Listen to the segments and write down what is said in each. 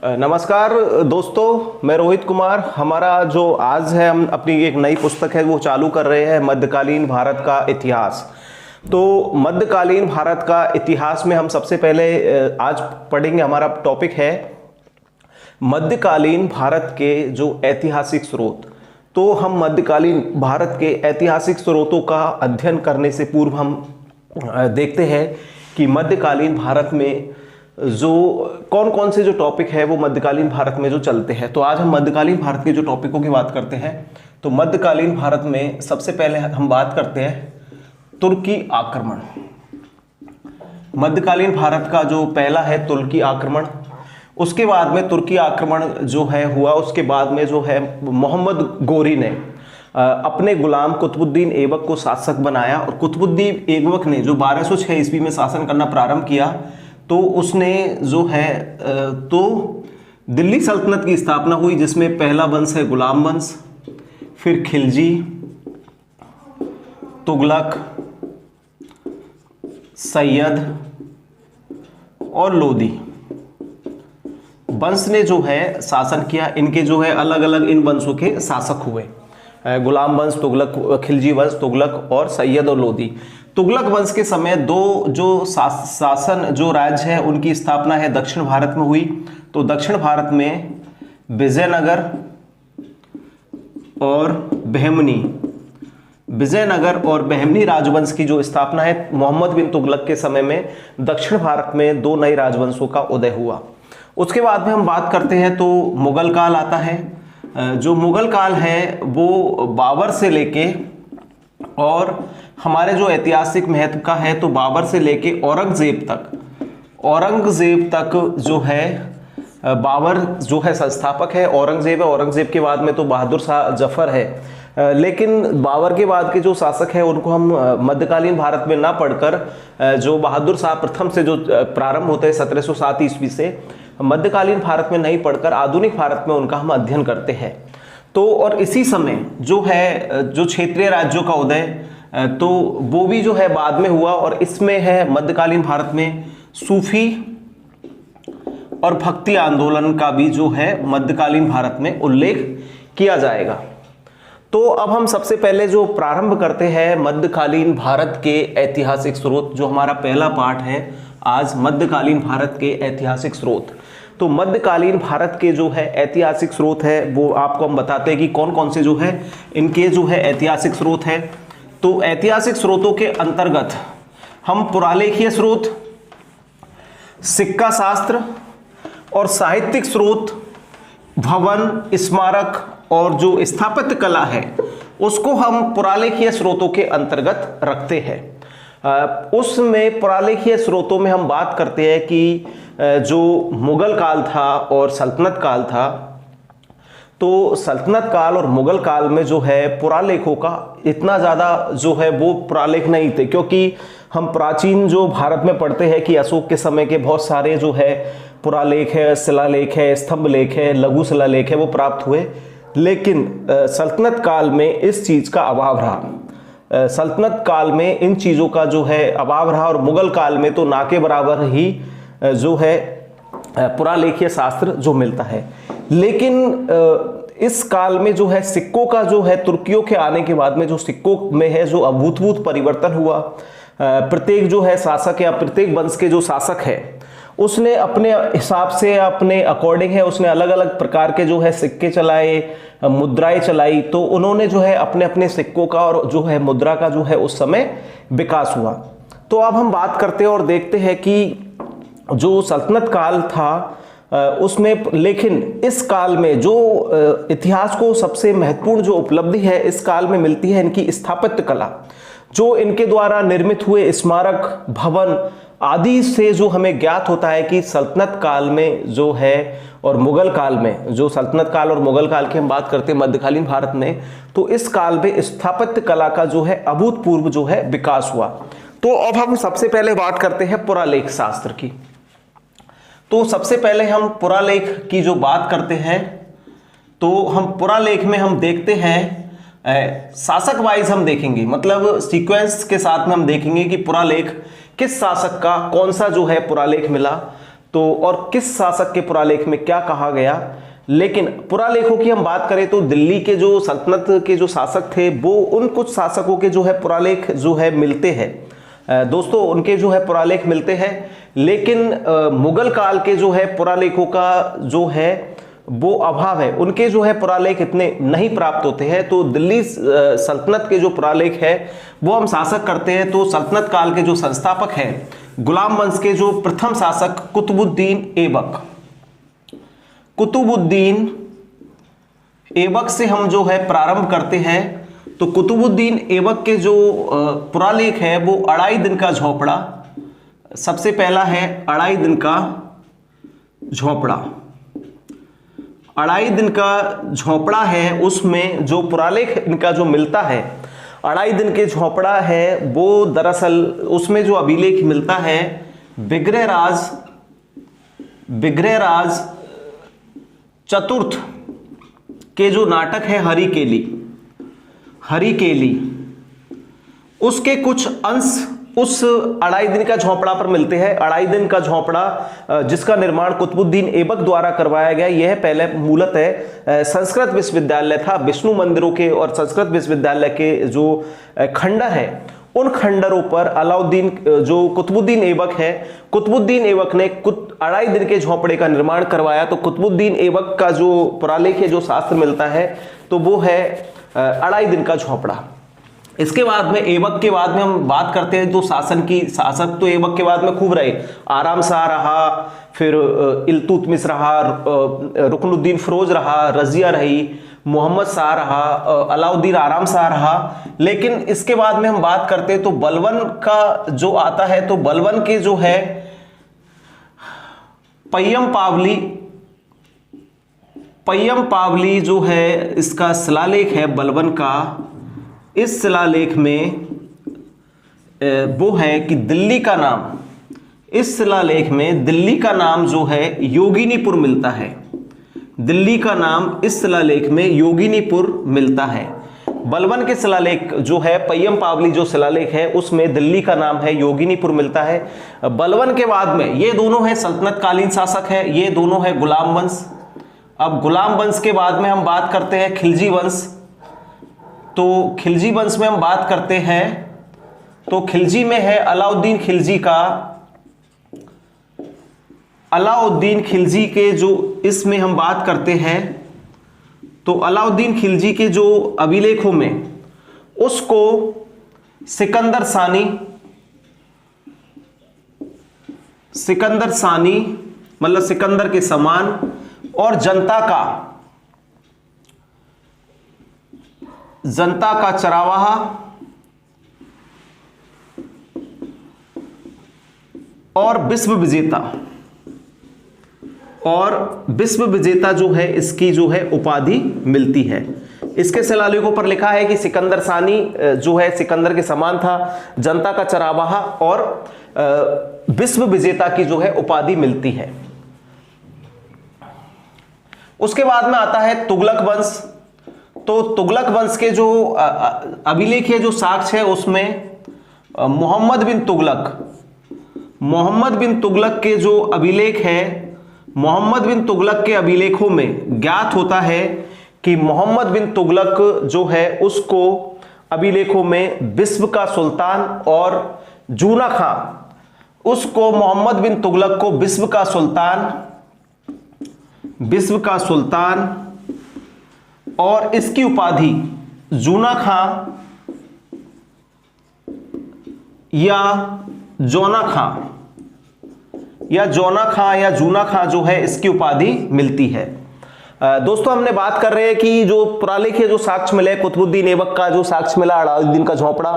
नमस्कार दोस्तों, मैं रोहित कुमार। हमारा जो आज है, हम अपनी एक नई पुस्तक है वो चालू कर रहे हैं, मध्यकालीन भारत का इतिहास। तो मध्यकालीन भारत का इतिहास में हम सबसे पहले आज पढ़ेंगे, हमारा टॉपिक है मध्यकालीन भारत के जो ऐतिहासिक स्रोत। तो हम मध्यकालीन भारत के ऐतिहासिक स्रोतों का अध्ययन करने से पूर्व हम देखते हैं कि मध्यकालीन भारत में जो कौन कौन से जो टॉपिक है वो मध्यकालीन भारत में जो चलते हैं। तो आज हम मध्यकालीन भारत के जो टॉपिकों की बात करते हैं। तो मध्यकालीन भारत में सबसे पहले हम बात करते हैं तुर्की आक्रमण। मध्यकालीन भारत का जो पहला है तुर्की आक्रमण। उसके बाद में तुर्की आक्रमण जो है हुआ, उसके बाद में जो है मोहम्मद गोरी ने अपने गुलाम कुतुबुद्दीन ऐबक को शासक बनाया। और कुतुबुद्दीन ऐबक ने जो 1206 ईस्वी में शासन करना प्रारंभ किया, तो उसने जो है तो दिल्ली सल्तनत की स्थापना हुई, जिसमें पहला वंश है गुलाम वंश, फिर खिलजी, तुगलक, सैयद और लोदी वंश ने जो है शासन किया। इनके जो है अलग अलग इन वंशों के शासक हुए, गुलाम वंश, तुगलक, खिलजी वंश, तुगलक और सैयद और लोदी। तुगलक वंश के समय दो जो शासन जो राज्य है उनकी स्थापना है दक्षिण भारत में हुई। तो दक्षिण भारत में विजयनगर और बहमनी, विजयनगर और बहमनी राजवंश की जो स्थापना है मोहम्मद बिन तुगलक के समय में दक्षिण भारत में दो नए राजवंशों का उदय हुआ। उसके बाद में हम बात करते हैं तो मुगल काल आता है। जो मुगल काल है वो बाबर से लेके, और हमारे जो ऐतिहासिक महत्व का है तो बाबर से लेके औरंगजेब तक जो है, बाबर जो है संस्थापक है, औरंगजेब है, औरंगजेब के बाद में तो बहादुर शाह जफर है। लेकिन बाबर के बाद के जो शासक है उनको हम मध्यकालीन भारत में ना पढ़कर जो बहादुर शाह प्रथम से जो प्रारंभ होते हैं 1707 ईस्वी से, मध्यकालीन भारत में नहीं पढ़कर आधुनिक भारत में उनका हम अध्ययन करते हैं। तो और इसी समय जो है जो क्षेत्रीय राज्यों का उदय, तो वो भी जो है बाद में हुआ। और इसमें है मध्यकालीन भारत में सूफी और भक्ति आंदोलन का भी जो है मध्यकालीन भारत में उल्लेख किया जाएगा। तो अब हम सबसे पहले जो प्रारंभ करते हैं मध्यकालीन भारत के ऐतिहासिक स्रोत, जो हमारा पहला पार्ट है आज, मध्यकालीन भारत के ऐतिहासिक स्रोत। तो मध्यकालीन भारत के जो है ऐतिहासिक स्रोत है वो आपको हम बताते हैं कि कौन कौन से जो है इनके जो है ऐतिहासिक स्रोत है। तो ऐतिहासिक स्रोतों के अंतर्गत हम पुरालेखीय स्रोत, सिक्का शास्त्र और साहित्यिक स्रोत, भवन, स्मारक और जो स्थापत्य कला है उसको हम पुरालेखीय स्रोतों के अंतर्गत रखते हैं। उसमें पुरालेखीय स्रोतों में हम बात करते हैं कि जो मुगल काल था और सल्तनत काल था, तो सल्तनत काल और मुगल काल में जो है पुरालेखों का इतना ज़्यादा जो है वो पुरालेख नहीं थे, क्योंकि हम प्राचीन जो भारत में पढ़ते हैं कि अशोक के समय के बहुत सारे जो है पुरालेख है, शिलालेख है, स्तंभ लेख है, लघु शिलालेख है, वो प्राप्त हुए। लेकिन सल्तनत काल में इस चीज़ का अभाव रहा। सल्तनत काल में इन चीज़ों का जो है अभाव रहा, और मुगल काल में तो ना के बराबर ही जो है पुरालेखीय शास्त्र जो मिलता है। लेकिन इस काल में जो है सिक्कों का जो है, तुर्कियों के आने के बाद में जो सिक्कों में है जो अभूतपूर्व परिवर्तन हुआ। प्रत्येक जो है शासक या प्रत्येक वंश के जो शासक है उसने अपने हिसाब से, अपने अकॉर्डिंग है, उसने अलग अलग प्रकार के जो है सिक्के चलाए, मुद्राएं चलाई। तो उन्होंने जो है अपने अपने सिक्कों का और जो है मुद्रा का जो है उस समय विकास हुआ। तो अब हम बात करते हैं और देखते हैं कि जो सल्तनत काल था उसमें, लेकिन इस काल में जो इतिहास को सबसे महत्वपूर्ण जो उपलब्धि है इस काल में मिलती है इनकी स्थापत्य कला, जो इनके द्वारा निर्मित हुए स्मारक, भवन आदि से जो हमें ज्ञात होता है कि सल्तनत काल में जो है और मुगल काल में, जो सल्तनत काल और मुगल काल की हम बात करते हैं मध्यकालीन भारत में, तो इस काल में स्थापत्य कला का जो है अभूतपूर्व जो है विकास हुआ। तो अब हम सबसे पहले बात करते हैं पुरालेख शास्त्र की। तो सबसे पहले हम पुरालेख की जो बात करते हैं, तो हम पुरालेख में हम देखते हैं शासक वाइज हम देखेंगे, मतलब सीक्वेंस के साथ में हम देखेंगे कि पुरालेख किस शासक का कौन सा जो है पुरालेख मिला। तो और किस शासक के पुरालेख में क्या कहा गया। लेकिन पुरालेखों की हम बात करें तो दिल्ली के जो सल्तनत के जो शासक थे वो उन कुछ शासकों के जो है पुरालेख जो है मिलते हैं दोस्तों, उनके जो है पुरालेख मिलते हैं। लेकिन मुगल काल के जो है पुरालेखों का जो है वो अभाव है, उनके जो है पुरालेख इतने नहीं प्राप्त होते हैं। तो दिल्ली सल्तनत के जो पुरालेख है वो हम शासक करते हैं तो सल्तनत काल के जो संस्थापक हैं गुलाम वंश के जो प्रथम शासक कुतुबुद्दीन ऐबक, कुतुबुद्दीन ऐबक से हम जो है प्रारंभ करते हैं। तो कुतुबुद्दीन ऐबक के जो पुरालेख है वो अढ़ाई दिन का झोपड़ा, सबसे पहला है अढ़ाई दिन का झोपड़ा। अढ़ाई दिन का झोपड़ा है, उसमें जो पुरालेख इनका जो मिलता है अढ़ाई दिन के झोपड़ा है वो दरअसल उसमें जो अभिलेख मिलता है विग्रहराज चतुर्थ के जो नाटक है हरिकेली, उसके कुछ अंश उस अढ़ाई दिन का झोपड़ा पर मिलते हैं। अढ़ाई दिन का झोपड़ा जिसका निर्माण कुतुबुद्दीन ऐबक द्वारा करवाया गया, यह पहले मूलतः संस्कृत विश्वविद्यालय था। विष्णु मंदिरों के और संस्कृत विश्वविद्यालय के जो खंडर है उन खंडरों पर अलाउद्दीन जो कुतुबुद्दीन ऐबक है, कुतुबुद्दीन ऐबक ने अढ़ाई दिन के झोपड़े का निर्माण करवाया। तो कुतुबुद्दीन ऐबक का जो पुरालेख है, जो शास्त्र मिलता है, तो वो है अढ़ाई दिन का झोपड़ा। इसके बाद में ऐबक के बाद में हम बात करते हैं तो शासक तो ऐबक के बाद में खूब रहे। आराम शाह रहा, फिर इल्तुतमिश रहा, रुकनुद्दीन फिरोज रहा, रजिया रही, मोहम्मद शाह रहा, अलाउद्दीन आराम शाह रहा। लेकिन इसके बाद में हम बात करते हैं तो बलबन का जो आता है, तो बलबन के जो है पय्यम पावली जो है इसका शिलालेख है बलबन का। इस शिलालेख में वो है कि दिल्ली का नाम, इस शिलालेख में दिल्ली का नाम जो है योगिनीपुर मिलता है। दिल्ली का नाम इस शिलालेख में योगिनीपुर मिलता है। बलबन के शिलालेख जो है पय्यम पावली जो शिलालेख है उसमें दिल्ली का नाम है योगिनीपुर मिलता है। बलबन के बाद में ये दोनों है सल्तनत कालीन शासक है, ये दोनों है गुलाम वंश। अब गुलाम वंश के बाद में हम बात करते हैं खिलजी वंश। तो खिलजी वंश में हम बात करते हैं तो खिलजी में है अलाउद्दीन खिलजी के जो इसमें हम बात करते हैं तो अलाउद्दीन खिलजी के जो अभिलेखों में उसको सिकंदर सानी मतलब सिकंदर के समान और जनता का चरावाहा और विश्व विजेता जो है इसकी जो है उपाधि मिलती है। इसके शिलालेखों पर लिखा है कि सिकंदर सानी जो है सिकंदर के समान था, जनता का चरावाहा और विश्व विजेता की जो है उपाधि मिलती है। उसके बाद में आता है तुगलक वंश। तो तुगलक वंश के जो अभिलेख है, जो साक्ष्य है, उसमें मोहम्मद बिन तुगलक के जो अभिलेख है, मोहम्मद बिन तुगलक के अभिलेखों में ज्ञात होता है कि मोहम्मद बिन तुगलक जो है उसको अभिलेखों में विश्व का सुल्तान और जूना खां, उसको मोहम्मद बिन तुगलक को विश्व का सुल्तान और इसकी उपाधि जूना खां या जौना खां या जूना खां जो है इसकी उपाधि मिलती है। दोस्तों हमने बात कर रहे हैं कि जो पुरालेख है, जो साक्ष्य मिले, कुतुबुद्दीन ऐबक का जो साक्ष्य मिला अढ़ाई दिन का झोपड़ा,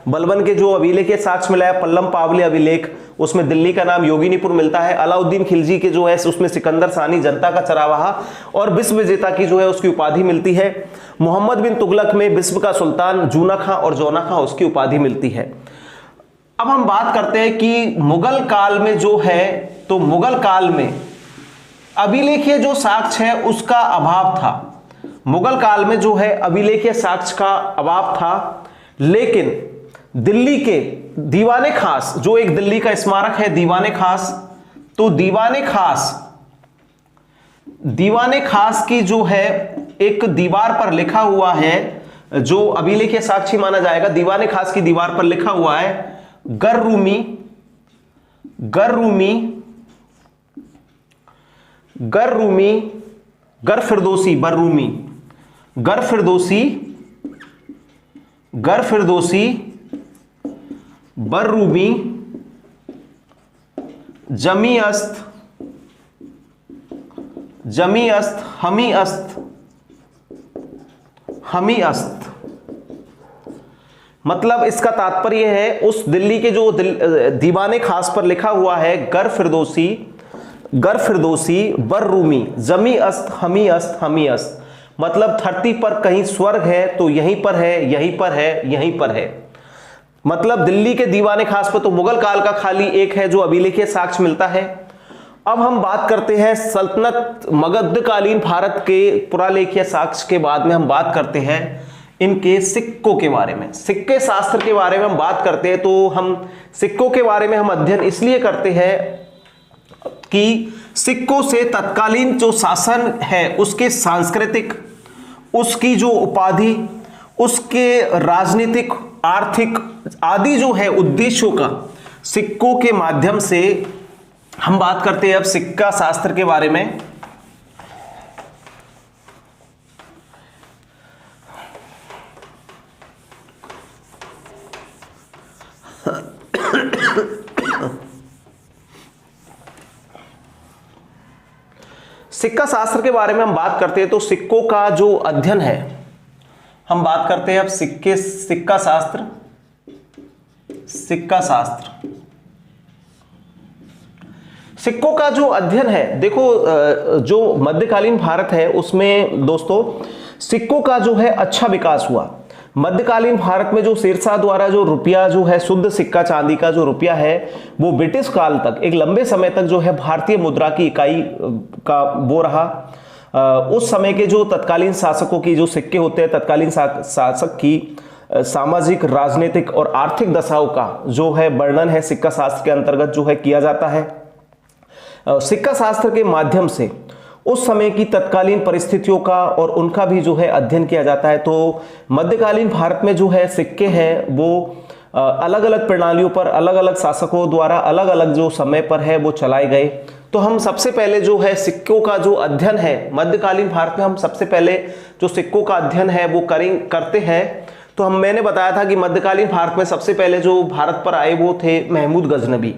बलबन के जो अभिलेख है साक्ष्य मिला है पल्लम पावली अभिलेख, उसमें दिल्ली का नाम योगिनीपुर मिलता है। अलाउद्दीन खिलजी के जो है उसमें सिकंदर सानी, जनता का चरावाहा और विश्व विजेता की जो है उसकी उपाधि मिलती है। मोहम्मद बिन तुगलक में विश्व का सुल्तान, जूना खां और जौना खां उसकी उपाधि मिलती है। अब हम बात करते हैं कि मुगल काल में जो है, तो मुगल काल में अभिलेखीय जो साक्ष्य है उसका अभाव था। मुगल काल में जो है अभिलेखीय साक्ष्य का अभाव था, लेकिन दिल्ली के दीवाने खास, जो एक दिल्ली का स्मारक है दीवाने खास, तो दीवाने खास की जो है एक दीवार पर लिखा हुआ है, जो अभिलेख या साक्ष्य माना जाएगा, दीवाने खास की दीवार पर लिखा हुआ है गर फिरदौसी बर्रूमी जमी अस्त हमी अस्त। मतलब इसका तात्पर्य है उस दिल्ली के जो दीवाने खास पर लिखा हुआ है गर फिरदौसी बर्रूमी जमी अस्त हमी अस्त, मतलब धरती पर कहीं स्वर्ग है तो यहीं पर है। मतलब दिल्ली के दीवाने खास पर तो मुगल काल का खाली एक है जो अभिलेखीय साक्ष्य मिलता है। अब हम बात करते हैं सल्तनत मगधकालीन भारत के पुरालेखीय साक्ष्य के बाद में हम बात करते हैं इनके सिक्कों के बारे में, सिक्के शास्त्र के बारे में हम बात करते हैं। तो हम सिक्कों के बारे में हम अध्ययन इसलिए करते हैं कि सिक्कों से तत्कालीन जो शासन है उसके सांस्कृतिक, उसकी जो उपाधि, उसके राजनीतिक, आर्थिक आदि जो है उद्देश्यों का सिक्कों के माध्यम से हम बात करते हैं अब सिक्का शास्त्र के बारे में। सिक्का शास्त्र के बारे में हम बात करते हैं तो सिक्कों का जो अध्ययन है, हम बात करते हैं अब सिक्का शास्त्र। सिक्कों का जो अध्ययन है, देखो जो मध्यकालीन भारत है उसमें दोस्तों सिक्कों का जो है अच्छा विकास हुआ। मध्यकालीन भारत में जो शेरशाह द्वारा जो रुपया जो है शुद्ध सिक्का चांदी का जो रुपया है वो ब्रिटिश काल तक एक लंबे समय तक जो है भारतीय मुद्रा की इकाई का वो रहा। उस समय के जो तत्कालीन शासकों की जो सिक्के होते हैं, तत्कालीन शासक की सामाजिक, राजनीतिक और आर्थिक दशाओं का जो है वर्णन है सिक्का शास्त्र के अंतर्गत जो है किया जाता है। सिक्का शास्त्र के माध्यम से उस समय की तत्कालीन परिस्थितियों का और उनका भी जो है अध्ययन किया जाता है। तो मध्यकालीन भारत में जो है सिक्के हैं वो अलग अलग प्रणालियों पर अलग अलग शासकों द्वारा अलग अलग जो समय पर है वो चलाए गए। तो हम सबसे पहले जो है सिक्कों का जो अध्ययन है मध्यकालीन भारत में, हम सबसे पहले जो सिक्कों का अध्ययन है वो करते हैं। तो मैंने बताया था कि मध्यकालीन भारत में सबसे पहले जो भारत पर आए वो थे महमूद गजनवी।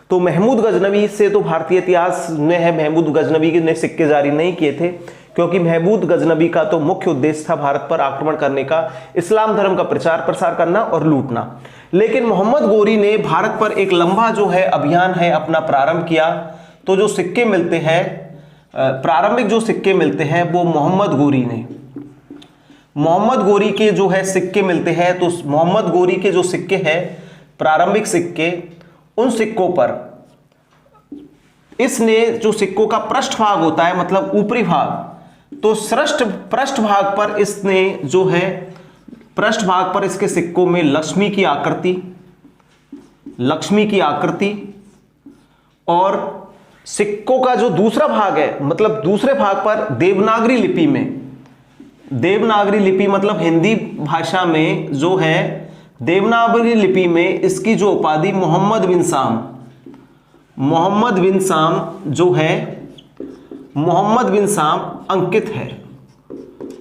तो महमूद गजनवी से तो भारतीय इतिहास में है, महमूद गजनवी ने सिक्के जारी नहीं किए थे क्योंकि महमूद गजनवी का तो मुख्य उद्देश्य था भारत पर आक्रमण करने का, इस्लाम धर्म का प्रचार प्रसार करना और लूटना। लेकिन मोहम्मद गोरी ने भारत पर एक लंबा जो है अभियान है अपना प्रारंभ किया। तो जो सिक्के मिलते हैं, प्रारंभिक जो सिक्के मिलते हैं वो मोहम्मद गोरी के जो है सिक्के मिलते हैं। तो मोहम्मद गोरी के जो सिक्के हैं, प्रारंभिक सिक्के, उन सिक्कों पर इसने जो सिक्कों का पृष्ठभाग होता है मतलब ऊपरी भाग, तो पृष्ठभाग पर इसने जो है पृष्ठभाग पर इसके सिक्कों में लक्ष्मी की आकृति और सिक्कों का जो दूसरा भाग है मतलब दूसरे भाग पर देवनागरी लिपि मतलब हिंदी भाषा में जो है देवनागरी लिपि में इसकी जो उपाधि मोहम्मद बिन शाम अंकित है।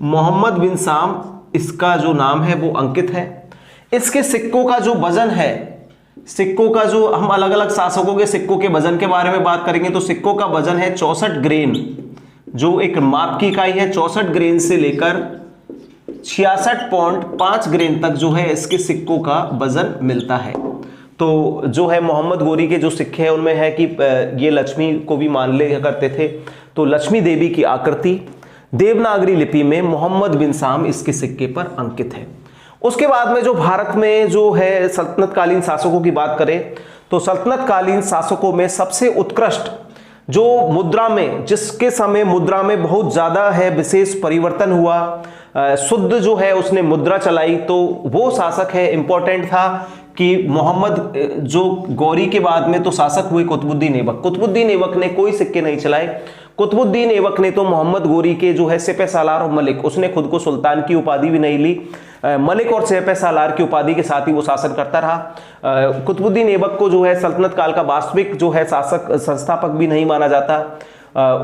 मोहम्मद बिन शाम इसका जो नाम है वो अंकित है। इसके सिक्कों का जो वजन है, सिक्कों का जो हम अलग अलग शासकों के सिक्कों के वजन के बारे में बात करेंगे तो सिक्कों का वजन है 64 ग्रेन, जो एक माप की इकाई है। 64 ग्रेन से लेकर 66.5 ग्रेन तक जो है इसके सिक्कों का वजन मिलता है। तो जो है मोहम्मद गोरी के जो सिक्के हैं उनमें है कि ये लक्ष्मी को भी मान ले करते थे। तो लक्ष्मी देवी की आकृति देवनागरी लिपि में मोहम्मद बिन शाम इसके सिक्के पर अंकित है। उसके बाद में जो भारत में जो है सल्तनतकालीन शासकों की बात करें तो सल्तनतकालीन शासकों में सबसे उत्कृष्ट जो मुद्रा में, जिसके समय मुद्रा में बहुत ज्यादा है विशेष परिवर्तन हुआ, शुद्ध जो है उसने मुद्रा चलाई, तो वो शासक है, इंपॉर्टेंट था कि मोहम्मद जो गौरी के बाद में तो शासक हुए कुतुबुद्दीन ऐबक। कुतुबुद्दीन ऐबक ने कोई सिक्के नहीं चलाए। कुतुबुद्दीन ऐबक ने तो मोहम्मद गौरी के जो है सिपह सालार और मलिक, उसने खुद को सुल्तान की उपाधि भी नहीं ली, मलिक और सिपह सालार की उपाधि के साथ ही वो शासन करता रहा। कुतुबुद्दीन ऐबक को जो है सल्तनत काल का वास्तविक जो है शासक संस्थापक भी नहीं माना जाता।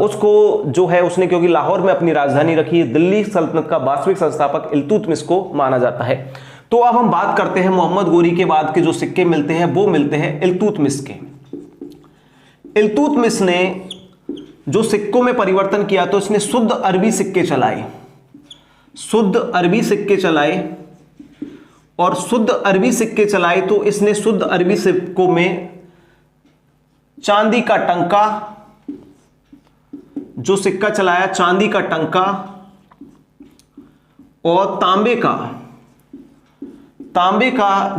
उसको जो है उसने क्योंकि लाहौर में अपनी राजधानी रखी है, दिल्ली सल्तनत का वास्तविक संस्थापक इल्तुतमिश को माना जाता है। तो अब हम बात करते हैं मोहम्मद गौरी के बाद के जो सिक्के मिलते हैं वो मिलते हैं इल्तुतमिश के। इल्तुतमिश ने जो सिक्कों में परिवर्तन किया तो इसने शुद्ध अरबी सिक्के चलाए, शुद्ध अरबी सिक्के चलाए। और शुद्ध अरबी सिक्के चलाए तो इसने शुद्ध अरबी सिक्कों में चांदी का टंका जो सिक्का चलाया, चांदी का टंका और तांबे का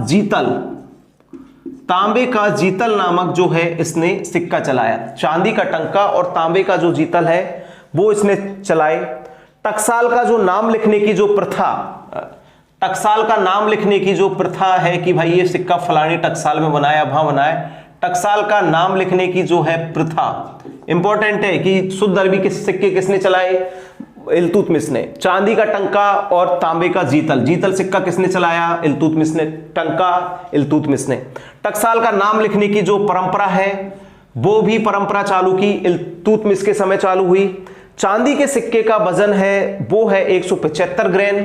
जीतल, तांबे का जीतल नामक जो है इसने सिक्का चलाया। चांदी का टंका और तांबे का जो जीतल है वो इसने चलाए। टकसाल का जो नाम लिखने की जो प्रथा, टकसाल का नाम लिखने की जो प्रथा है कि भाई ये सिक्का फलानी टकसाल में बनाया, वहां बनाया, टकसाल का नाम लिखने की जो है प्रथा इंपॉर्टेंट है कि शुद्ध अरबी के सिक्के किसने चलाए, इल्तुतमिश ने। चांदी का टंका और तांबे का जीतल, जीतल सिक्का किसने चलाया, इल्तुतमिश ने। टंका इल्तुतमिश ने। टकसाल का नाम लिखने की जो परंपरा है वो भी परंपरा चालू की इल्तुतमिश के समय चालू हुई। चांदी के सिक्के का वजन है वो है 175 ग्रेन,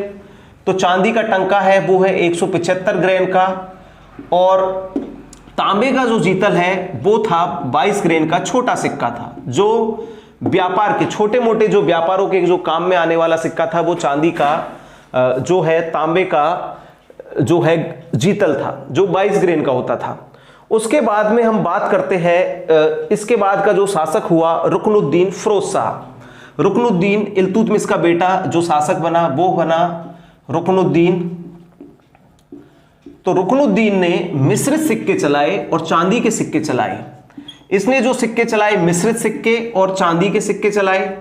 तो चांदी का टंका है वो है 175 ग्रेन का। और तांबे का जो जीतल है वो था 22 ग्रेन का छोटा सिक्का था, जो व्यापार के छोटे मोटे जो व्यापारों के जो काम में आने वाला सिक्का था वो चांदी का जो है तांबे का जो है जीतल था जो 22 ग्रेन का होता था। उसके बाद में हम बात करते हैं इसके बाद का जो शासक हुआ रुकनुद्दीन फिरोज शाह। रुकनुद्दीन इल्तुतमिश का बेटा जो शासक बना वो बना रुकनुद्दीन। तो रुकनुद्दीन ने मिश्रित सिक्के चलाए और चांदी के सिक्के चलाए। इसने जो सिक्के चलाए मिश्रित सिक्के और चांदी के सिक्के चलाए।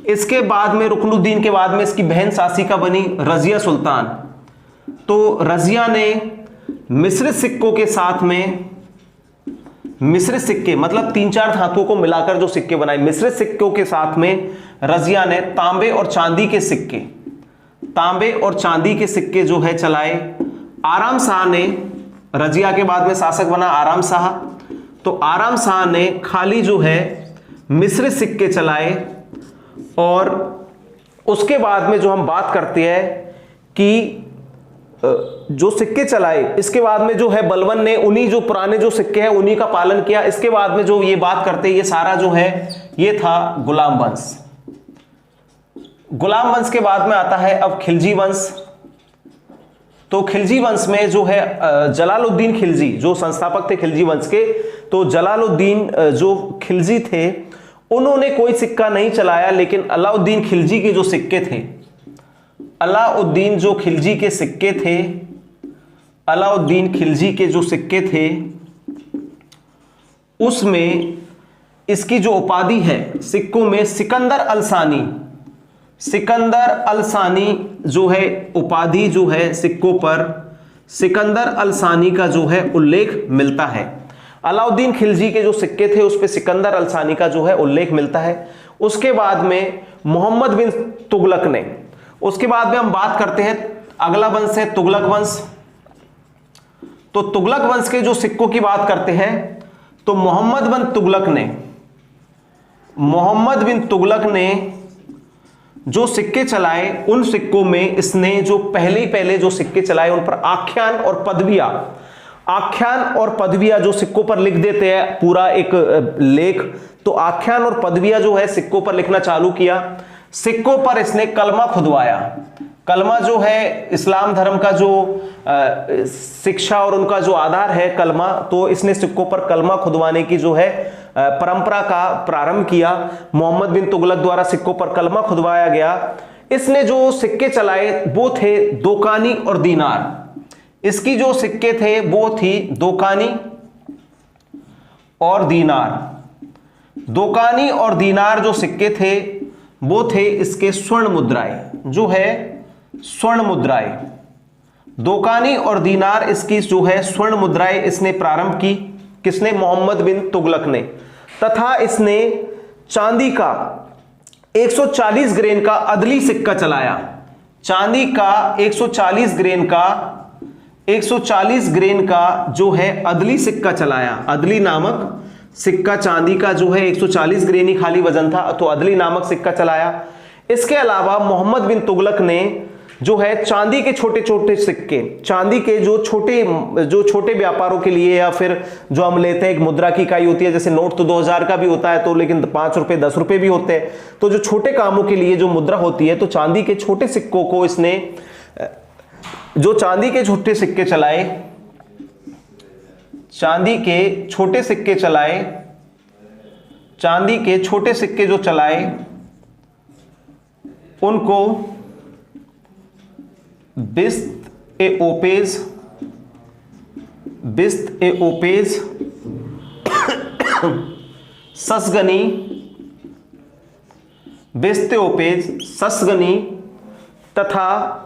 इसके बाद में रुकनुद्दीन के बाद में इसकी बहन सासिका बनी रजिया सुल्तान। तो रजिया ने मिश्रित सिक्कों के साथ में, मिश्रित सिक्के मतलब 3-4 धातुओं को मिलाकर जो सिक्के बनाए, मिश्रित सिक्कों के साथ में रजिया ने तांबे और चांदी के सिक्के, तांबे और चांदी के सिक्के जो है चलाए। आराम शाह ने, रजिया के बाद में शासक बना आराम शाह, तो आराम शाह ने खाली जो है मिश्रित सिक्के चलाए। और उसके बाद में जो हम बात करते हैं कि जो सिक्के चलाए, इसके बाद में जो है बलबन ने उन्हीं जो पुराने जो सिक्के हैं उन्हीं का पालन किया। इसके बाद में जो ये बात करते हैं ये सारा जो है ये था गुलाम वंश। गुलाम वंश के बाद में आता है अब खिलजी वंश। तो खिलजी वंश में जो है जलालुद्दीन खिलजी जो संस्थापक थे खिलजी वंश के, तो जलालुद्दीन जो खिलजी थे उन्होंने कोई सिक्का नहीं चलाया, लेकिन अलाउद्दीन खिलजी के जो सिक्के थे, अलाउद्दीन जो खिलजी के सिक्के थे, अलाउद्दीन खिलजी के जो सिक्के थे उसमें इसकी जो उपाधि है सिक्कों में सिकंदर अलसानी, सिकंदर अलसानी जो है उपाधि जो है सिक्कों पर सिकंदर अलसानी का जो है उल्लेख मिलता है। अलाउद्दीन खिलजी के जो सिक्के थे उस पे सिकंदर अलसानी का जो है उल्लेख मिलता है। उसके बाद में मोहम्मद बिन तुगलक ने, उसके बाद में हम बात करते हैं अगला वंश है तुगलक वंश। तो तुगलक वंश के जो सिक्कों की बात करते हैं तो मोहम्मद बिन तुगलक ने, मोहम्मद बिन तुगलक ने जो सिक्के चलाए उन सिक्कों में इसने जो पहले जो सिक्के चलाए उन पर आख्यान और पदवियां, आख्यान और पदवियां जो सिक्कों पर लिख देते हैं पूरा एक लेख, तो आख्यान और पदवियां जो है सिक्कों पर लिखना चालू किया। सिक्कों पर इसने कलमा खुदवाया। कलमा जो है इस्लाम धर्म का जो शिक्षा और उनका जो आधार है कलमा, तो इसने सिक्कों पर कलमा खुदवाने की जो है परंपरा का प्रारंभ किया। मोहम्मद बिन तुगलक द्वारा सिक्कों पर कलमा खुदवाया गया। इसने जो सिक्के चलाए वो थे दोकानी और दीनार। इसकी जो सिक्के थे वो थी दोकानी और दीनार। दोकानी और दीनार जो सिक्के थे वो थे इसके स्वर्ण मुद्राएं, जो है स्वर्ण मुद्राएं। दोकानी और दीनार इसकी जो है स्वर्ण मुद्राएं इसने प्रारंभ की। किसने? मोहम्मद बिन तुगलक ने। तथा इसने चांदी का 140 ग्रेन का अदली सिक्का चलाया। चांदी का 140 ग्रेन का जो है अदली सिक्का चलाया। अदली नामक सिक्का चांदी का जो है 140 ग्रेन ही खाली वजन था, तो अदली नामक सिक्का चलाया। इसके अलावा मोहम्मद बिन तुगलक ने जो है चांदी के छोटे छोटे सिक्के, चांदी के जो छोटे व्यापारों के लिए, या फिर जो हम लेते हैं एक मुद्रा की इकाई होती है, जैसे नोट तो 2000 का भी होता है, तो लेकिन 5 रुपए 10 रुपए भी होते हैं, तो जो छोटे कामों के लिए जो मुद्रा होती है, तो चांदी के छोटे सिक्कों को इसने, जो चांदी के छोटे सिक्के चलाए, चांदी के छोटे सिक्के चलाए, चांदी के छोटे सिक्के जो चलाए उनको बिस्त ए ओपेज ससगनी, बिस्त ए ओपेज ससगनी तथा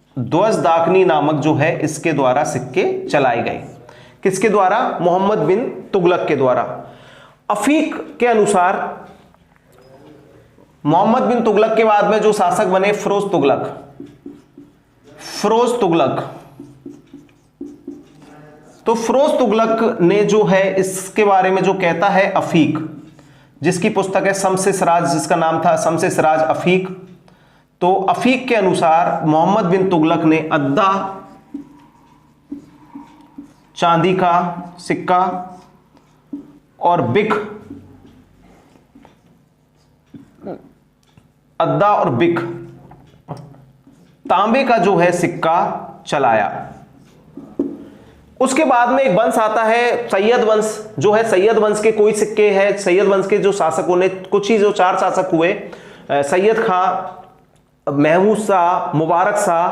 ध्वजदाकनी नामक जो है इसके द्वारा सिक्के चलाए गए। किसके द्वारा? मोहम्मद बिन तुगलक के द्वारा। अफीक के अनुसार मोहम्मद बिन तुगलक के बाद में जो शासक बने फिरोज तुगलक, तो फिरोज तुगलक ने जो है इसके बारे में जो कहता है अफीक, जिसकी पुस्तक है शम्स-ए सिराज, जिसका नाम था शम्स-ए सिराज अफीक। तो अफीक के अनुसार मोहम्मद बिन तुगलक ने अद्दा चांदी का सिक्का और बिक, अद्दा और बिक तांबे का जो है सिक्का चलाया। उसके बाद में एक वंश आता है सैयद वंश, जो है सैयद वंश के कोई सिक्के हैं, सैयद वंश के जो शासकों ने, कुछ ही जो 4 शासक हुए, सैयद खां, महमूद शाह, मुबारक शाह,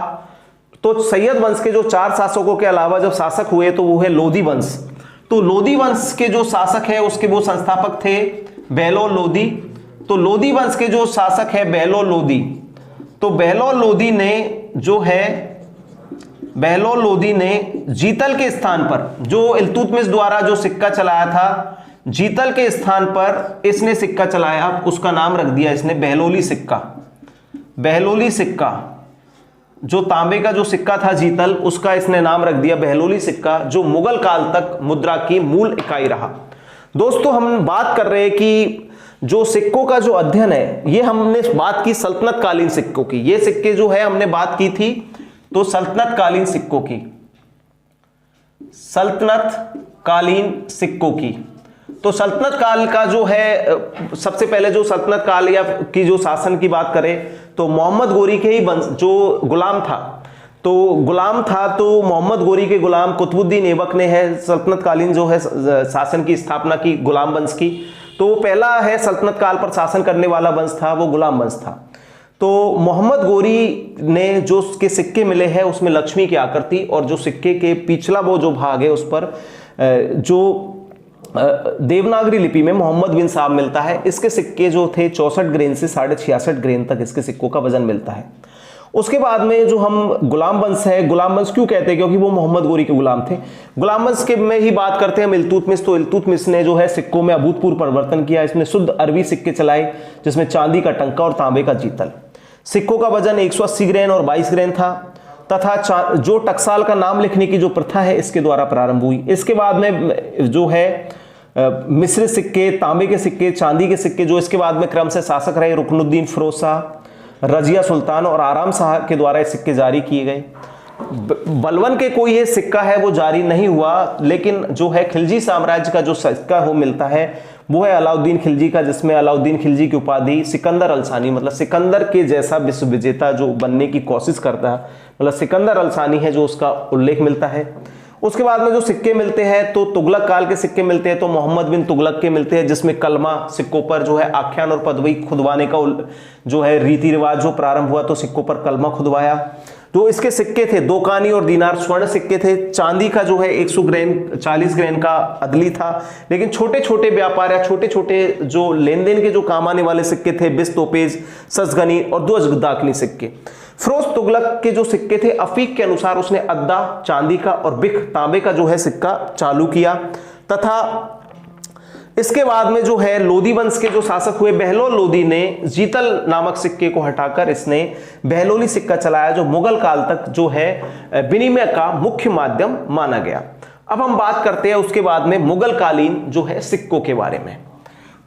तो सैयद वंश के जो 4 शासकों के अलावा जब शासक हुए तो वो है लोधी वंश। तो लोधी वंश के जो शासक है उसके वो संस्थापक थे बहलोल लोधी। तो लोधी वंश के जो शासक है बहलोल लोधी, तो बहलोल लोधी ने जो है, बहलोल लोधी ने जीतल के स्थान पर, जो इल्तुतमिश द्वारा जो सिक्का चलाया था, जीतल के स्थान पर इसने सिक्का चलाया, उसका नाम रख दिया इसने बहलोली सिक्का। बहलोली सिक्का, जो तांबे का जो सिक्का था जीतल, उसका इसने नाम रख दिया बहलोली सिक्का, जो मुगल काल तक मुद्रा की मूल इकाई रहा। दोस्तों, हम बात कर रहे हैं कि जो सिक्कों का जो अध्ययन है, ये हमने बात की सल्तनत कालीन सिक्कों की। ये सिक्के जो है हमने बात की थी तो सल्तनत कालीन सिक्कों की, सल्तनत कालीन सिक्कों की। तो सल्तनत काल का जो है, सबसे पहले जो सल्तनत काल या की जो शासन की बात करें तो मोहम्मद गोरी के ही वंश, जो गुलाम था, तो मोहम्मद गोरी के गुलाम कुतुबुद्दीन ऐबक ने है सल्तनत कालीन जो है शासन की स्थापना की गुलाम वंश की। तो पहला है सल्तनत काल पर शासन करने वाला वंश था वो गुलाम वंश था। तो मोहम्मद गोरी ने जो उसके सिक्के मिले हैं उसमें लक्ष्मी की आकृति, और जो सिक्के के पिछला वो जो भाग है उस पर जो देवनागरी लिपि में मोहम्मद बिन साहब मिलता है। इसके सिक्के जो थे 64 ग्रेन से 66.5 ग्रेन तक इसके सिक्कों का वजन मिलता है। उसके बाद में जो हम गुलाम वंश है, गुलाम वंश क्यों कहते हैं? क्योंकि वो मोहम्मद गोरी के गुलाम थे। गुलाम वंश के में ही बात करते हैं हम इल्तुतमिश। तो इल्तुतमिश ने जो है सिक्कों में अभूतपूर्व परिवर्तन किया। इसने शुद्ध अरबी सिक्के चलाए, जिसमें चांदी का टंका और तांबे का जीतल। सिक्कों का वजन 180 ग्रेन और 22 ग्रेन था, तथा जो टकसाल का नाम लिखने की जो प्रथा है इसके द्वारा प्रारंभ हुई। इसके बाद में जो है मिस्र सिक्के, तांबे के सिक्के, चांदी के सिक्के, जो इसके बाद में क्रम से शासक रहे रुकनुद्दीन फिरोज शाह, रजिया सुल्तान और आराम शाह के द्वारा ये सिक्के जारी किए गए। बलवन के कोई ये सिक्का है वो जारी नहीं हुआ, लेकिन जो है खिलजी साम्राज्य का जो सिक्का हो मिलता है वो है अलाउद्दीन खिलजी का, जिसमें अलाउद्दीन खिलजी की उपाधि सिकंदर अलसानी, मतलब सिकंदर के जैसा विश्व विजेता जो बनने की कोशिश करता है, मतलब सिकंदर अलसानी है जो उसका उल्लेख मिलता है। उसके बाद में जो सिक्के मिलते हैं तो तुगलक काल के सिक्के मिलते हैं, तो मोहम्मद बिन तुगलक के मिलते हैं, जिसमें कलमा सिक्कों पर जो है आख्यान और पदवी खुदवाने का जो है रीति रिवाज जो प्रारंभ हुआ, तो सिक्कों पर कलमा खुदवाया। जो इसके सिक्के थे 2 कानी और दीनार स्वर्ण सिक्के थे। चांदी का जो है 100 ग्रेन 40 ग्रेन का अदली था। लेकिन छोटे छोटे व्यापार या छोटे छोटे जो लेन देन के जो काम आने वाले सिक्के थे 20 तोपेज, ससगनी और 2 दाखनी सिक्के। फिरोज तुगलक के जो सिक्के थे अफीक के अनुसार उसने अद्दा चांदी का और बिख तांबे का जो है सिक्का चालू किया। तथा इसके बाद में जो है लोदी वंश के जो शासक हुए बहलोल लोदी ने जीतल नामक सिक्के को हटाकर इसने बहलोली सिक्का चलाया, जो मुगल काल तक जो है विनिमय का मुख्य माध्यम माना गया। अब हम बात करते हैं उसके बाद में मुगल कालीन जो है सिक्कों के बारे में।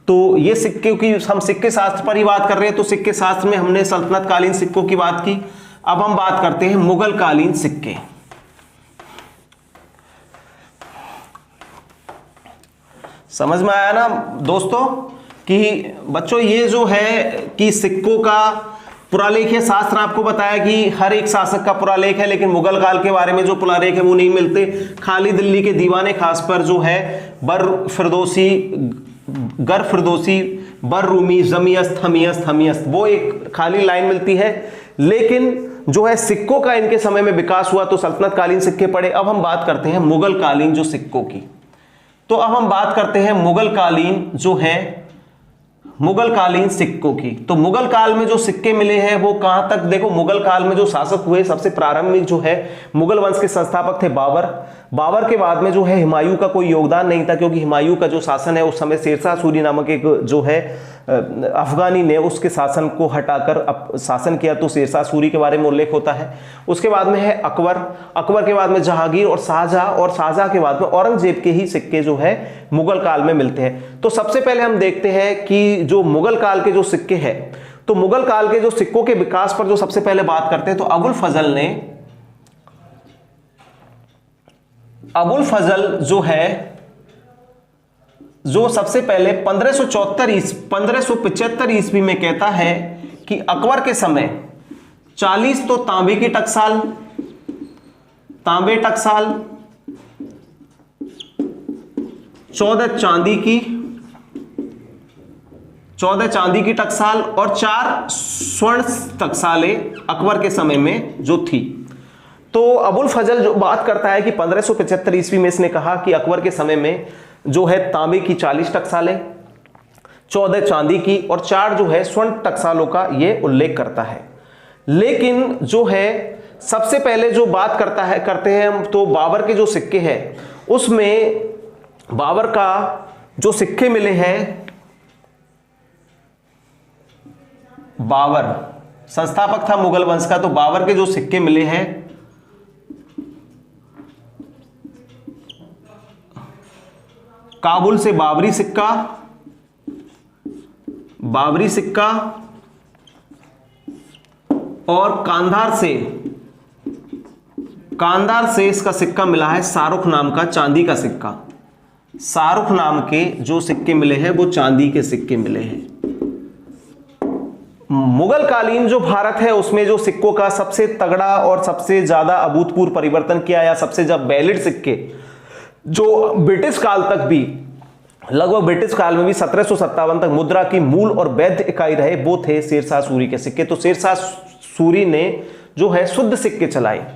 तो ये सिक्के की हम सिक्के शास्त्र पर ही बात कर रहे हैं, तो सिक्के शास्त्र में हमने सल्तनत कालीन सिक्कों की बात की। अब हम बात करते हैं मुगल कालीन सिक्के। समझ में आया ना दोस्तों कि बच्चों ये जो है कि सिक्कों का पुरालेखीय शास्त्र आपको बताया कि हर एक शासक का पुरालेख है, लेकिन मुगल काल के बारे में जो पुरालेख है वो नहीं मिलते। खाली दिल्ली के दीवाने खास पर जो है बर फिरदौसी, गर फिरदौसी, बर रूमी, जमियस्त, हमियस्त, हमियस्त, वो एक खाली लाइन मिलती है। लेकिन जो है सिक्कों का इनके समय में विकास हुआ तो सल्तनत कालीन सिक्के पड़े। अब हम बात करते हैं मुगल कालीन जो सिक्कों की। तो अब हम बात करते हैं मुगल कालीन जो है मुगल कालीन सिक्कों की। तो मुगल काल में जो सिक्के मिले हैं वो कहां तक, देखो मुगल काल में जो शासक हुए सबसे प्रारंभिक जो है मुगल वंश के संस्थापक थे बाबर। बाबर के बाद में जो है हुमायूं का कोई योगदान नहीं था, क्योंकि हुमायूं का जो शासन है उस समय शेरशाह सूरी नामक एक जो है अफगानी ने उसके शासन को हटाकर शासन किया, तो शेरशाह सूरी के बारे में उल्लेख होता है। उसके बाद में है अकबर, अकबर के बाद में जहांगीर और शाहजहां, और शाहजहां के बाद में औरंगजेब के ही सिक्के जो है मुगल काल में मिलते हैं। तो सबसे पहले हम देखते हैं कि जो मुगल काल के जो सिक्के हैं, तो मुगल काल के जो सिक्कों के विकास पर जो सबसे पहले बात करते हैं तो अबुल फजल जो है जो सबसे पहले 1575 ईस्वी में कहता है कि अकबर के समय 40 तो तांबे की टकसाल, तांबे टकसाल, 14 चांदी की टकसाल और 4 स्वर्ण टकसालें अकबर के समय में जो थी। तो अबुल फजल जो बात करता है कि 1575 ईस्वी में इसने कहा कि अकबर के समय में जो है तांबे की 40 टकसालें, 14 चांदी की और 4 जो है स्वर्ण टकसालों का ये उल्लेख करता है। लेकिन जो है सबसे पहले जो बात करते हैं हम तो बाबर के जो सिक्के हैं उसमें बाबर का जो सिक्के मिले हैं, बाबर संस्थापक था मुगल वंश का, तो बाबर के जो सिक्के मिले हैं काबुल से बाबरी सिक्का और कांधार से इसका सिक्का मिला है शाहरुख नाम का चांदी का सिक्का। शाहरुख नाम के जो सिक्के मिले हैं वो चांदी के सिक्के मिले हैं। मुगल कालीन जो भारत है उसमें जो सिक्कों का सबसे तगड़ा और सबसे ज्यादा अभूतपूर्व परिवर्तन किया, या सबसे जब वैलिड सिक्के जो ब्रिटिश काल तक भी, लगभग ब्रिटिश काल में भी 1757 तक मुद्रा की मूल और वैध इकाई रहे, वो थे शेरशाह सूरी के सिक्के। तो शेरशाह सूरी ने जो है शुद्ध सिक्के चलाए,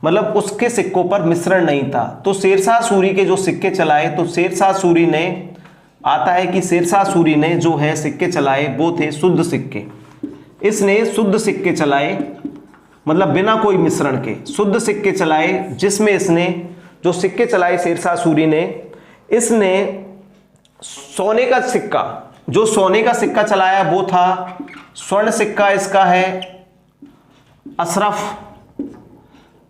मतलब उसके सिक्कों पर मिश्रण नहीं था। तो शेरशाह सूरी के जो सिक्के चलाए, तो शेरशाह सूरी ने आता है कि शेरशाह सूरी ने जो है सिक्के चलाए वो थे शुद्ध सिक्के। इसने शुद्ध सिक्के चलाए, मतलब बिना कोई मिश्रण के शुद्ध सिक्के चलाए, जिसमें इसने जो सिक्के चलाए शेरशाह सूरी ने, इसने सोने का सिक्का, जो सोने का सिक्का चलाया वो था स्वर्ण सिक्का। इसका है अशरफ,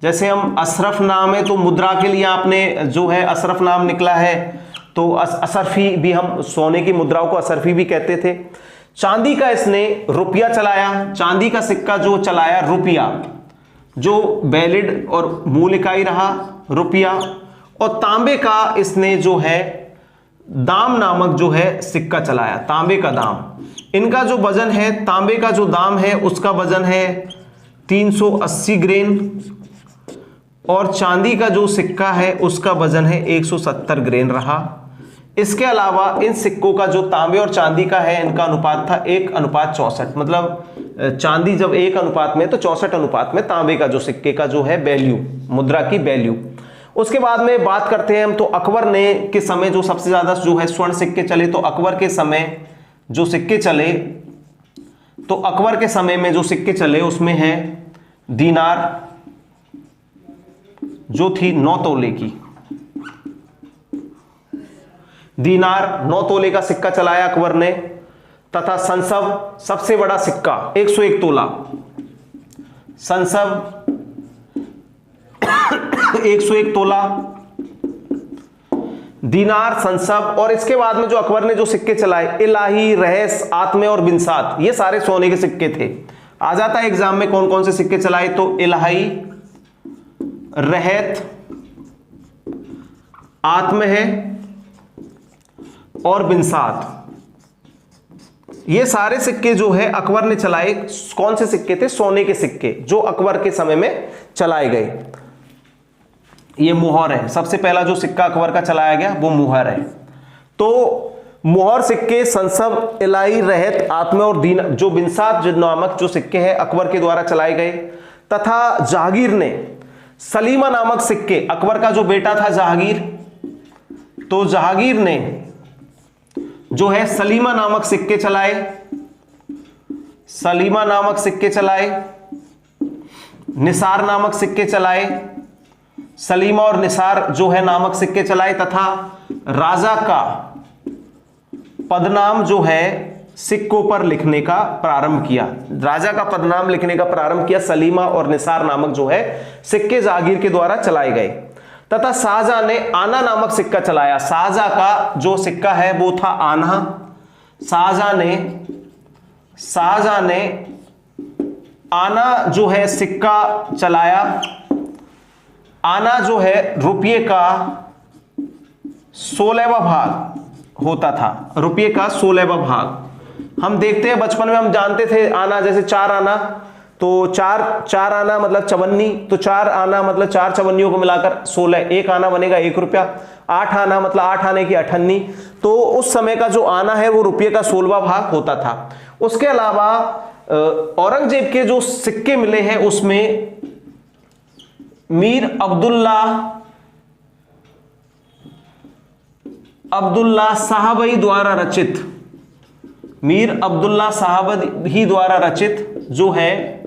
जैसे हम अशरफ नाम है तो मुद्रा के लिए आपने जो है अशरफ नाम निकला है, तो अशरफी भी, हम सोने की मुद्राओं को अशरफी भी कहते थे। चांदी का इसने रुपया चलाया, चांदी का सिक्का जो चलाया रुपया, जो वैलिड और मूल इकाई रहा रुपया। और तांबे का इसने जो है दाम नामक जो है सिक्का चलाया, तांबे का दाम। इनका जो वजन है, तांबे का जो दाम है उसका वजन है 380 ग्रेन और चांदी का जो सिक्का है उसका वजन है 170 ग्रेन रहा। इसके अलावा इन सिक्कों का जो तांबे और चांदी का है, इनका अनुपात था 1:64। मतलब चांदी जब 1 अनुपात में तो 64 अनुपात में तांबे का जो सिक्के का जो है वैल्यू, मुद्रा की वैल्यू। उसके बाद में बात करते हैं हम, तो अकबर ने के समय जो सबसे ज्यादा जो है स्वर्ण सिक्के चले, तो अकबर के समय जो सिक्के चले, तो अकबर के समय में जो सिक्के चले उसमें है दीनार जो थी 9 तोले की, दीनार 9 तोले का सिक्का चलाया अकबर ने, तथा संसव सबसे बड़ा सिक्का 101 तोला, संसव 101 तोला, दीनार, संसव। और इसके बाद में जो अकबर ने जो सिक्के चलाए, इलाही, रहस, आत्मे और बिनसात, ये सारे सोने के सिक्के थे। आ जाता है एग्जाम में कौन कौन से सिक्के चलाए, तो इलाही, रहत, आत्म है और बिनसात, ये सारे सिक्के जो है अकबर ने चलाए। कौन से सिक्के थे? सोने के सिक्के, जो अकबर के समय में चलाए गए। ये मुहर है, सबसे पहला जो सिक्का अकबर का चलाया गया वो मुहर है। तो मुहर सिक्के, संसव, इलाही, रहत, आत्म और दीन, जो बिनसात नामक जो सिक्के हैं अकबर के द्वारा चलाए गए। तथा जहांगीर ने सलीमा नामक सिक्के, अकबर का जो बेटा था जहांगीर, तो जहांगीर ने जो है सलीमा नामक सिक्के चलाए, सलीमा नामक सिक्के चलाए, निसार नामक सिक्के चलाए, सलीमा और निसार जो है नामक सिक्के चलाए। तथा राजा का पदनाम जो है सिक्कों पर लिखने का प्रारंभ किया, राजा का पदनाम लिखने का प्रारंभ किया, सलीमा और निसार नामक जो है सिक्के जहांगीर के द्वारा चलाए गए। तथा शाहजहां ने आना नामक सिक्का चलाया, शाहजहां का जो सिक्का है वो था आना। शाहजहां ने आना जो है सिक्का चलाया। आना जो है रुपये का 16वां भाग होता था, रुपये का 16वां भाग। हम देखते हैं बचपन में हम जानते थे आना, जैसे 4 आना, तो चार आना मतलब चवन्नी, तो 4 आना मतलब 4 चवन्नियों को मिलाकर 16, 1 आना बनेगा 1 रुपया। 8 आना मतलब 8 आने की अठन्नी। तो उस समय का जो आना है वो रुपये का 16वां भाग होता था। उसके अलावा औरंगजेब के जो सिक्के मिले हैं उसमें मीर अब्दुल्ला साहबई द्वारा रचित, मीर अब्दुल्ला साहबई द्वारा रचित जो है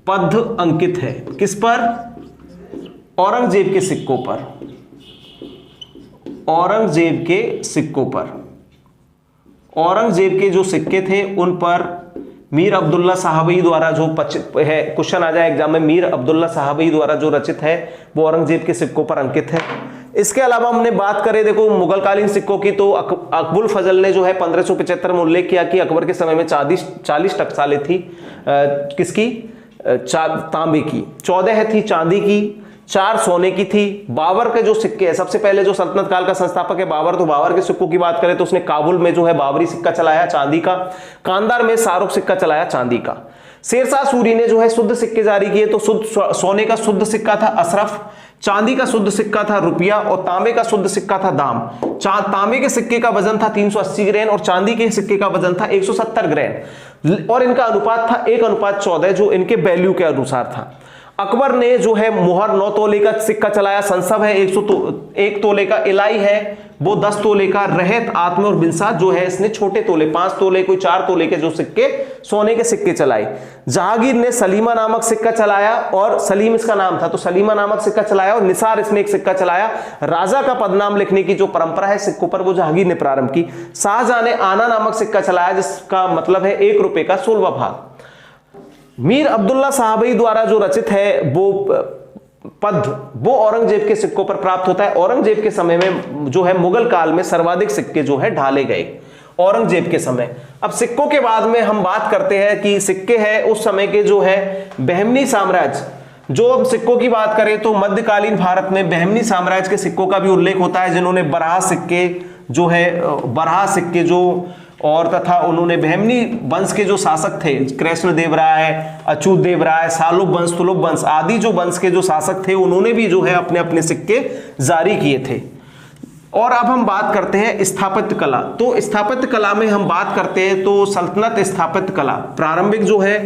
पद्य अंकित है। किस पर? औरंगजेब के सिक्कों पर, औरंगजेब के सिक्कों पर। औरंगजेब के जो सिक्के थे उन पर मीर अब्दुल्ला साहबई द्वारा जो है, क्वेश्चन आ जाए एग्जाम में, मीर अब्दुल्ला साहबई द्वारा जो रचित है वो औरंगजेब के सिक्कों पर अंकित है। इसके अलावा हमने बात करें देखो मुगल कालीन सिक्कों की, तो अकबुल फजल ने जो है 1575 में उल्लेख किया कि अकबर के समय में 40 टकसालें थी किसकी? तांबे की, 14 थी चांदी की, 4 सोने की थी। बाबर के जो सिक्के है, सबसे पहले जो सल्तनत काल का संस्थापक है बाबर, तो बाबर के सिक्कों की बात करें तो उसने काबुल में जो है बाबरी सिक्का चलाया चांदी का, कांदार में शाहरुख सिक्का चलाया चांदी का। शेरशाह सूरी ने जो है शुद्ध सिक्के जारी किए, तो शुद्ध सोने का शुद्ध सिक्का था अशरफ, चांदी का शुद्ध सिक्का था रुपया और तांबे का शुद्ध सिक्का था दाम। तांबे के सिक्के का वजन था 380 ग्रेन और चांदी के सिक्के का वजन था 170 ग्रेन और इनका अनुपात था 1:14 जो इनके वैल्यू के अनुसार था। अकबर ने जो है मुहर 9 तोले का सिक्का चलाया, संसव है 1 तोले का, इलाई है वो 10 तोले का, रहत, आत्म और बिनसात जो है इसने छोटे तोले 5 तोले कोई 4 तोले के जो सिक्के सोने के सिक्के चलाए। जहांगीर ने सलीमा नामक सिक्का चलाया और सलीम इसका नाम था, तो सलीमा नामक सिक्का चलाया और निसार इसने एक सिक्का चलाया। राजा का पदनाम लिखने की जो परंपरा है सिक्कों पर वो जहांगीर ने प्रारंभ की। शाहजहां ने आना नामक सिक्का चलाया जिसका मतलब है 1 रुपए का 16वां भाग। मीर अब्दुल्ला साहबई द्वारा जो रचित है वो पद्य वो औरंगजेब के सिक्कों पर प्राप्त होता है। औरंगजेब के समय में जो है मुगल काल में सर्वाधिक सिक्के जो है ढाले गए औरंगजेब के समय। अब सिक्कों के बाद में हम बात करते हैं कि सिक्के हैं उस समय के जो है बहमनी साम्राज्य, जो अब सिक्कों की बात करें तो मध्यकालीन भारत में बहमनी साम्राज्य के सिक्कों का भी उल्लेख होता है, जिन्होंने बराह सिक्के जो है बराह सिक्के जो और तथा उन्होंने बहमनी वंश के जो शासक थे कृष्ण देव राय, अच्युत देव राय, सालुब वंश, तुलुब वंश आदि जो वंश के जो शासक थे उन्होंने भी जो है अपने अपने सिक्के जारी किए थे। और अब हम बात करते हैं स्थापत्य कला। तो स्थापत्य कला में हम बात करते हैं तो सल्तनत स्थापत्य कला, प्रारंभिक जो है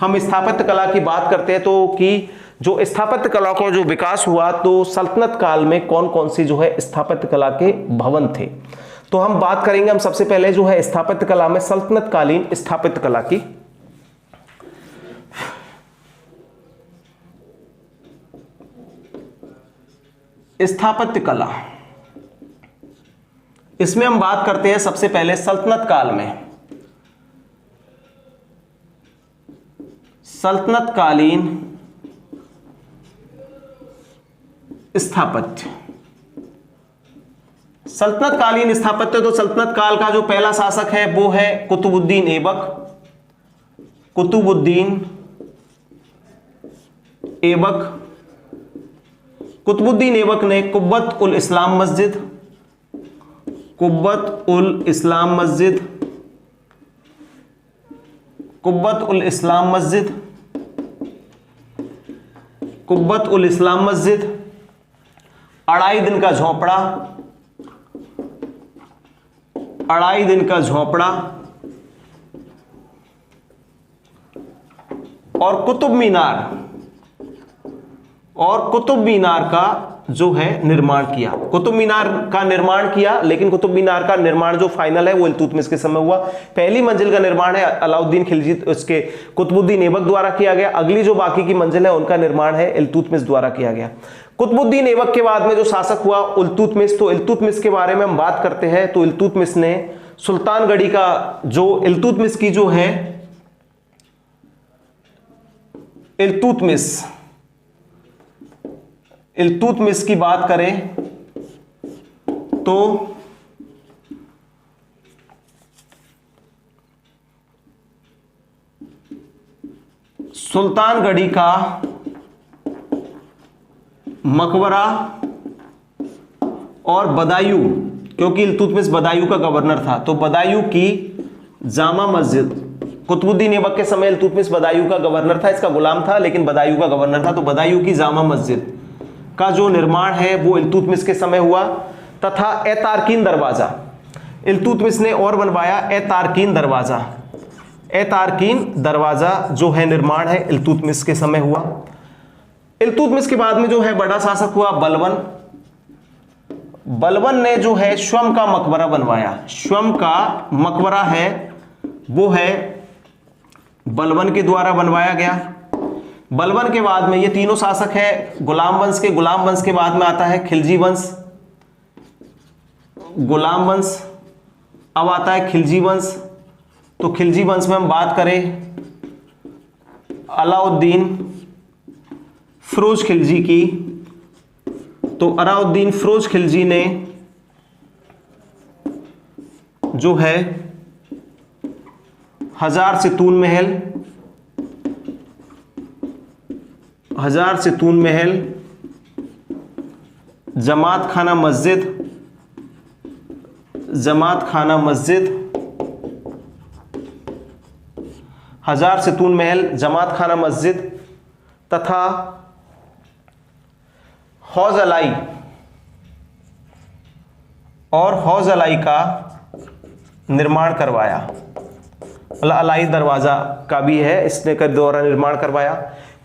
हम स्थापत्य कला की बात करते हैं तो कि जो स्थापत्य कला का जो विकास हुआ तो सल्तनत काल में कौन कौन सी जो है स्थापत्य कला के भवन थे। तो हम बात करेंगे हम सबसे पहले जो है स्थापत्य कला में सल्तनत कालीन स्थापत्य कला की। स्थापत्य कला, इसमें हम बात करते हैं सबसे पहले सल्तनत काल में, सल्तनत कालीन स्थापत्य। सल्तनत कालीन स्थापत्य, तो सल्तनत काल का जो पहला शासक है वो है कुतुबुद्दीन ऐबक। कुतुबुद्दीन ऐबक, कुतुबुद्दीन ऐबक ने कुब्बत उल इस्लाम मस्जिद, कुब्बत उल इस्लाम मस्जिद, कुब्बत उल इस्लाम मस्जिद, कुब्बत उल इस्लाम मस्जिद, 2.5 दिन का झोंपड़ा, 2.5 दिन का झोंपड़ा और कुतुब मीनार, और कुतुब मीनार का जो है निर्माण किया। कुतुब मीनार का निर्माण किया, लेकिन कुतुब मीनार का निर्माण जो फाइनल है वो इल्तुतमिश के समय हुआ। पहली मंजिल का निर्माण है अलाउद्दीन खिलजी उसके कुतुबुद्दीन ऐबक द्वारा किया गया। अगली जो बाकी की मंजिल है उनका निर्माण है इल्तुतमिश द्वारा किया गया। कुतुबुद्दीन ऐबक के बाद में जो शासक हुआ इल्तुतमिश, तो इल्तुतमिश के बारे में हम बात करते हैं तो इल्तुतमिश ने सुल्तानगढ़ी का जो इल्तुतमिश की जो है इल्तुतमिश की बात करें तो सुल्तानगढ़ी का मकबरा और बदायूं, क्योंकि इल्तुतमिश बदायूं का गवर्नर था तो बदायूं की जामा मस्जिद, कुतुबुद्दीन ऐबक के समय इल्तुतमिश बदायूं का गवर्नर था, इसका गुलाम था लेकिन बदायूं का गवर्नर था, तो बदायूं की जामा मस्जिद का जो निर्माण है वो इल्तुतमिश के समय हुआ। तथा ए तारकीन दरवाजा इल्तुतमिश ने और बनवाया, ए तारकीन दरवाजा, ए तारकीन दरवाजा जो है निर्माण है इल्तुतमिश के समय हुआ। इल्तुतमिश के बाद में जो है बड़ा शासक हुआ बलबन। बलबन ने जो है श्वम का मकबरा बनवाया। श्वम का मकबरा है वो है बलबन के द्वारा बनवाया गया। बलबन के बाद में ये तीनों शासक है गुलाम वंश के। गुलाम वंश के बाद में आता है खिलजी वंश, गुलाम वंश, अब आता है खिलजी वंश। तो खिलजी वंश में हम बात करें अलाउद्दीन फिरोज खिलजी की, तो अलाउद्दीन फिरोज खिलजी ने जो है हजार सितून महल, हजार सितून महल, जमात खाना मस्जिद, जमात खाना मस्जिद, हजार सितून महल, जमात खाना मस्जिद तथा हौज अलाई और हौज अलाई का निर्माण करवाया। मतलब अलाई दरवाजा का भी है, इसने कर द्वारा निर्माण करवाया।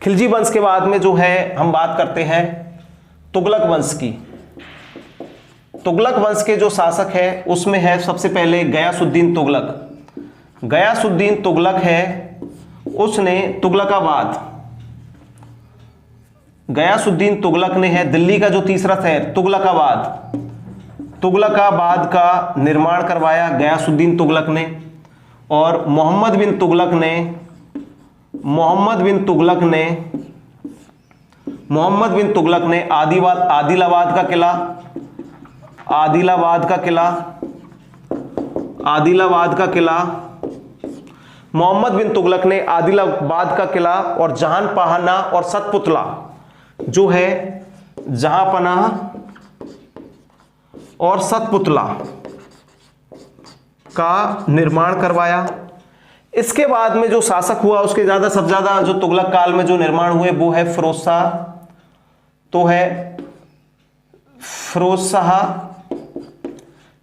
खिलजी वंश के बाद में जो है हम बात करते हैं तुगलक वंश की। तुगलक वंश के जो शासक है उसमें है सबसे पहले गयासुद्दीन तुगलक। गयासुद्दीन तुगलक है, उसने तुगलकाबाद, गयासुद्दीन तुगलक ने है दिल्ली का जो तीसरा शहर तुगलकाबाद, तुगलकाबाद का निर्माण करवाया गयासुद्दीन तुगलक ने। और मोहम्मद बिन तुगलक ने आदिलाबाद का किला, मोहम्मद बिन तुगलक ने आदिलाबाद का किला और जहांपनाह और सतपुतला जो है जहांपनाह और सतपुतला का निर्माण करवाया। इसके बाद में जो शासक हुआ उसके सबसे ज्यादा जो तुगलक काल में जो निर्माण हुए वो है फिरोज शाह। तो है फिरोज शाह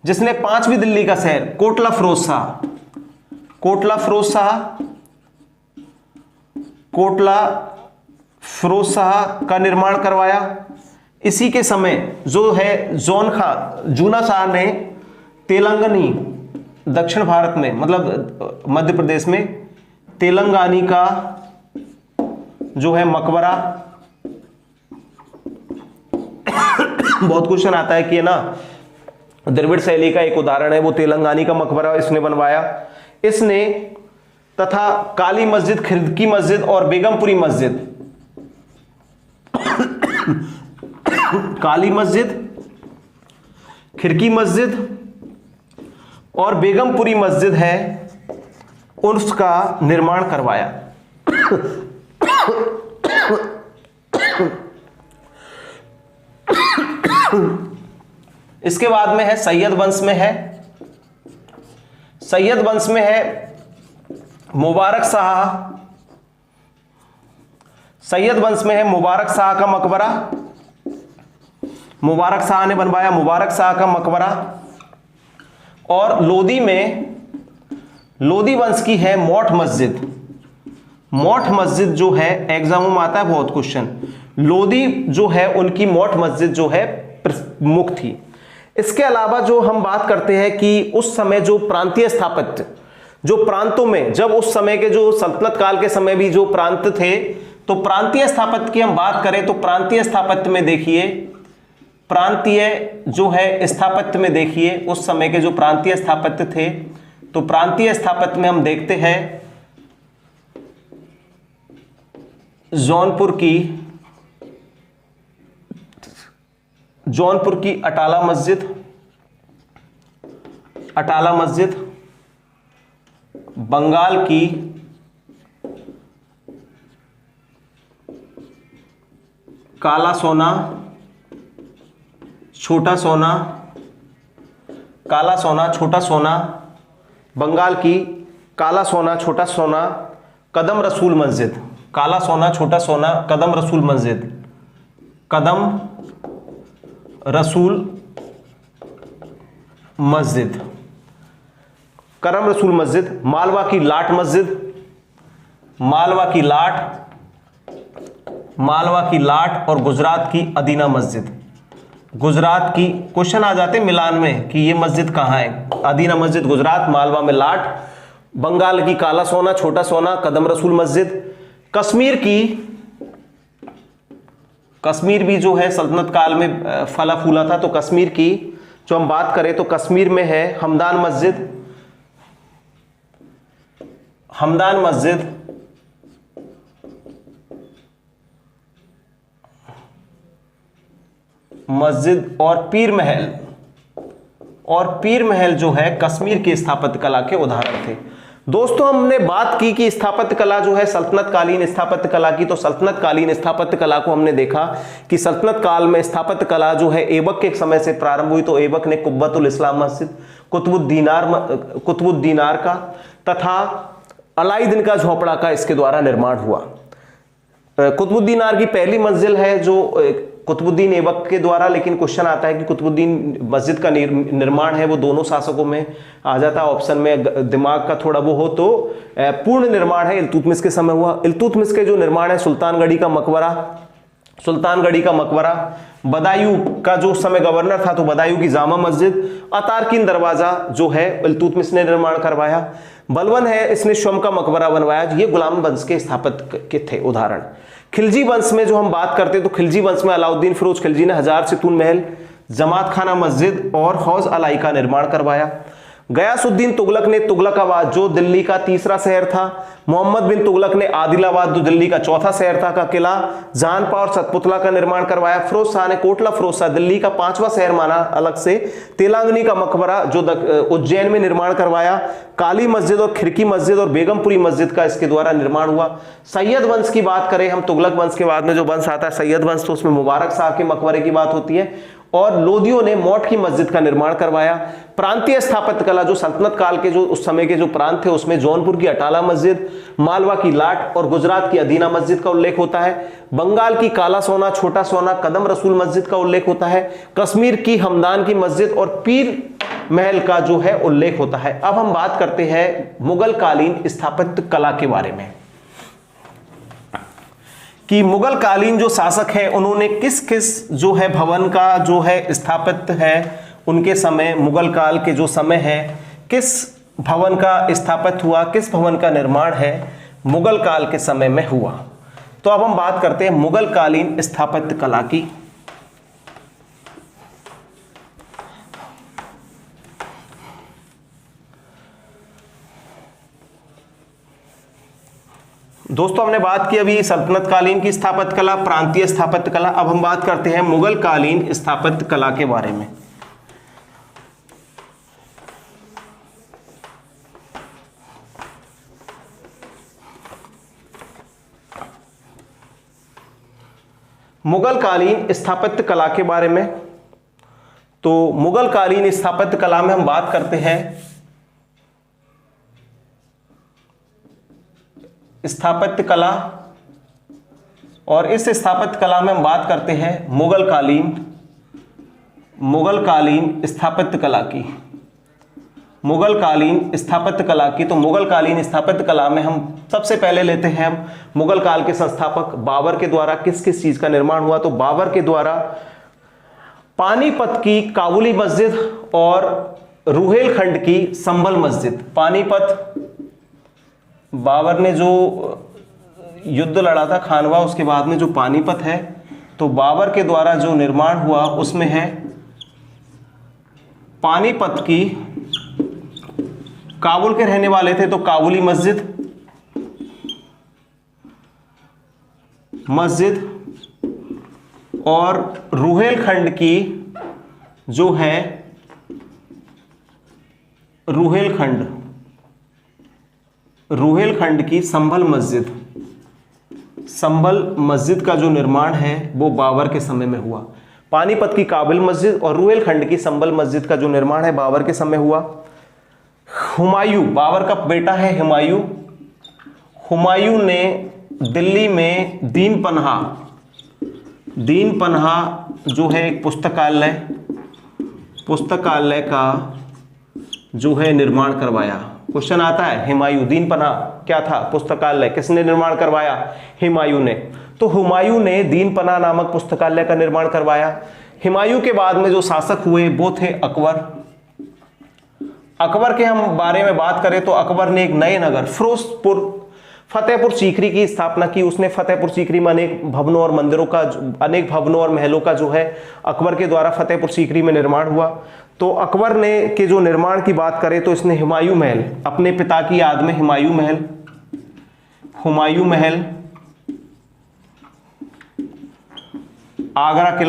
जिसने 5वीं दिल्ली का शहर कोटला फिरोज शाह, कोटला फिरोज शाह, कोटला फिरोज शाह का निर्माण करवाया। इसी के समय जो है जॉन खान जूना शाह ने तेलंगानी, दक्षिण भारत में मतलब मध्य प्रदेश में तेलंगानी का जो है मकबरा, बहुत क्वेश्चन आता है कि ना द्रविड़ शैली का एक उदाहरण है वो तेलंगानी का मकबरा इसने बनवाया। इसने तथा काली मस्जिद, खिड़की मस्जिद और बेगमपुरी मस्जिद, काली मस्जिद, खिड़की मस्जिद और बेगमपुरी मस्जिद है उसका निर्माण करवाया। इसके बाद में है सैयद वंश में है, सैयद वंश में है मुबारक शाह, सैयद वंश में है मुबारक शाह का मकबरा, मुबारक शाह ने बनवाया मुबारक शाह का मकबरा। और लोधी में, लोधी वंश की है मोठ मस्जिद, मोठ मस्जिद जो है एग्जाम में आता है बहुत क्वेश्चन, लोधी जो है उनकी मोठ मस्जिद जो है प्रमुख थी। इसके अलावा जो हम बात करते हैं कि उस समय जो प्रांतीय स्थापत्य, जो प्रांतों में, जब उस समय के जो सल्तनत काल के समय भी जो प्रांत थे, तो प्रांतीय स्थापत्य की हम बात करें तो प्रांतीय स्थापत्य में देखिए, प्रांतीय जो है स्थापत्य में देखिए उस समय के जो प्रांतीय स्थापत्य थे, तो प्रांतीय स्थापत्य में हम देखते हैं जौनपुर की अटाला मस्जिद, अटाला मस्जिद, बंगाल की काला सोना, छोटा सोना, काला सोना, छोटा सोना, बंगाल की काला सोना, छोटा सोना, कदम रसूल मस्जिद, काला सोना, छोटा सोना, कदम रसूल मस्जिद, कदम रसूल मस्जिद, करम रसूल मस्जिद, मालवा की लाट मस्जिद, मालवा की लाट, मालवा की लाट और गुजरात की अदीना मस्जिद। गुजरात की क्वेश्चन आ जाते हैं मिलान में कि ये मस्जिद कहाँ है, अदीना मस्जिद गुजरात, मालवा में लाट, बंगाल की काला सोना, छोटा सोना, कदम रसूल मस्जिद। कश्मीर की, कश्मीर भी जो है सल्तनत काल में फला फूला था, तो कश्मीर की जो हम बात करें तो कश्मीर में है हमदान मस्जिद, हमदान मस्जिद, मस्जिद और पीर महल, और पीर महल जो है कश्मीर की स्थापत्य कला के उदाहरण थे। दोस्तों हमने बात की कि स्थापत्य कला जो है सल्तनत कालीन स्थापत्य कला की, तो सल्तनत कालीन स्थापत्य कला को हमने देखा कि सल्तनत काल में स्थापत्य कला जो है ऐबक के समय से प्रारंभ हुई। तो ऐबक ने कुब्बतुल इस्लाम मस्जिद, कुतुबुद्दीनार का तथा अलाउद्दीन का झोपड़ा का इसके द्वारा निर्माण हुआ। कुतुबुद्दीनार की पहली मंजिल है जो कुतुबुद्दीन ऐबक के द्वारा, लेकिन क्वेश्चन आता है कि कुतुबुद्दीन मस्जिद का निर्माण है वो दोनों शासकों में आ जाता है, ऑप्शन में दिमाग का थोड़ा वो हो तो पूर्ण निर्माण है इल्तुतमिश के समय हुआ। इल्तुतमिश के जो निर्माण है सुल्तानगढ़ी का मकबरा, सुल्तानगढ़ी का मकबरा, बदायूं का जो समय गवर्नर था तो बदायूं की जामा मस्जिद, अतारकिन दरवाजा जो है इल्तुतमिश ने निर्माण करवाया। बलवन है इसने शम का मकबरा बनवाया, ये गुलाम वंश के स्थापत्य के थे उदाहरण। खिलजी वंश में जो हम बात करते हैं तो खिलजी वंश में अलाउद्दीन फिरोज खिलजी ने हजार सितून महल, जमात खाना मस्जिद और हौज अलाई का निर्माण करवाया। गयासुद्दीन तुगलक ने तुगलकाबाद जो दिल्ली का तीसरा शहर था, मोहम्मद बिन तुगलक ने आदिलाबाद जो दिल्ली का चौथा शहर था का किला, जानपा और सतपुतला का निर्माण करवाया। फिरोज शाह ने कोटला फिरोज शाह दिल्ली का 5वां शहर माना अलग से, तेलांगनी का मकबरा जो उज्जैन में निर्माण करवाया। काली मस्जिद और खिड़की मस्जिद और बेगमपुरी मस्जिद का इसके द्वारा निर्माण हुआ। सैयद वंश की बात करें हम, तुगलक वंश के बाद में जो वंश आता है सैयद वंश, तो उसमें मुबारक शाह के मकबरे की बात होती है और लोदियों ने मौट की मस्जिद का निर्माण करवाया। प्रांतीय स्थापत्य कला, जो सल्तनत काल के जो उस समय के जो प्रांत थे उसमें जौनपुर की अटाला मस्जिद, मालवा की लाट और गुजरात की अदीना मस्जिद का उल्लेख होता है। बंगाल की काला सोना, छोटा सोना, कदम रसूल मस्जिद का उल्लेख होता है। कश्मीर की हमदान की मस्जिद और पीर महल का जो है उल्लेख होता है। अब हम बात करते हैं मुगल कालीन स्थापत्य कला के बारे में कि मुगल कालीन जो शासक है उन्होंने किस किस जो है भवन का जो है स्थापत्य है उनके समय, मुगल काल के जो समय है, किस भवन का स्थापत्य हुआ, किस भवन का निर्माण है मुगल काल के समय में हुआ। तो अब हम बात करते हैं मुगल कालीन स्थापत्य कला की। दोस्तों हमने बात की अभी सल्तनत कालीन की स्थापत्य कला, प्रांतीय स्थापत्य कला। अब हम बात करते हैं मुगल कालीन स्थापत्य कला के बारे में। मुगल कालीन स्थापत्य कला के बारे में, तो मुगल कालीन स्थापत्य कला में हम बात करते हैं स्थापत्य कला, और इस स्थापत्य कला में हम बात करते हैं मुगल कालीन स्थापत्य कला की। मुगल कालीन स्थापत्य कला की, तो मुगल कालीन स्थापत्य कला में हम सबसे पहले लेते हैं हम मुगल काल के संस्थापक बाबर के द्वारा किस किस चीज का निर्माण हुआ। तो बाबर के द्वारा पानीपत की काबुली मस्जिद और रुहेलखंड की संभल मस्जिद। पानीपत, बाबर ने जो युद्ध लड़ा था खानवा, उसके बाद में जो पानीपत है, तो बाबर के द्वारा जो निर्माण हुआ उसमें है पानीपत की, काबुल के रहने वाले थे तो काबुली मस्जिद और रुहेलखंड की जो है रुहेलखंड की संभल मस्जिद का जो निर्माण है वो बाबर के समय में हुआ। पानीपत की काबिल मस्जिद और रुहेलखंड की संभल मस्जिद का जो निर्माण है बाबर के समय हुआ। हुमायूं, बाबर का बेटा है हुमायूं, हुमायूं ने दिल्ली में दीन पन्हा जो है एक पुस्तकालय का जो है निर्माण करवाया। क्वेश्चन आता है, हुमायूं, दीन पन्हा क्या था? पुस्तकालय। किसने निर्माण करवाया? हुमायूं ने। तो हुमायूं ने दीन पन्हा नामक पुस्तकालय का निर्माण करवाया। हुमायूं के बाद में जो शासक हुए वो थे अकबर। अकबर के हम बारे में बात करें तो अकबर ने एक नए नगर फतेहपुर सीकरी की स्थापना की। उसने फतेहपुर सीकरी में अनेक भवनों और महलों का जो है अकबर के द्वारा फतेहपुर सीकरी में निर्माण हुआ। तो अकबर ने के जो निर्माण की बात करें तो इसने हुमायूं महल, अपने पिता की याद में हुमायूं महल, आगरा का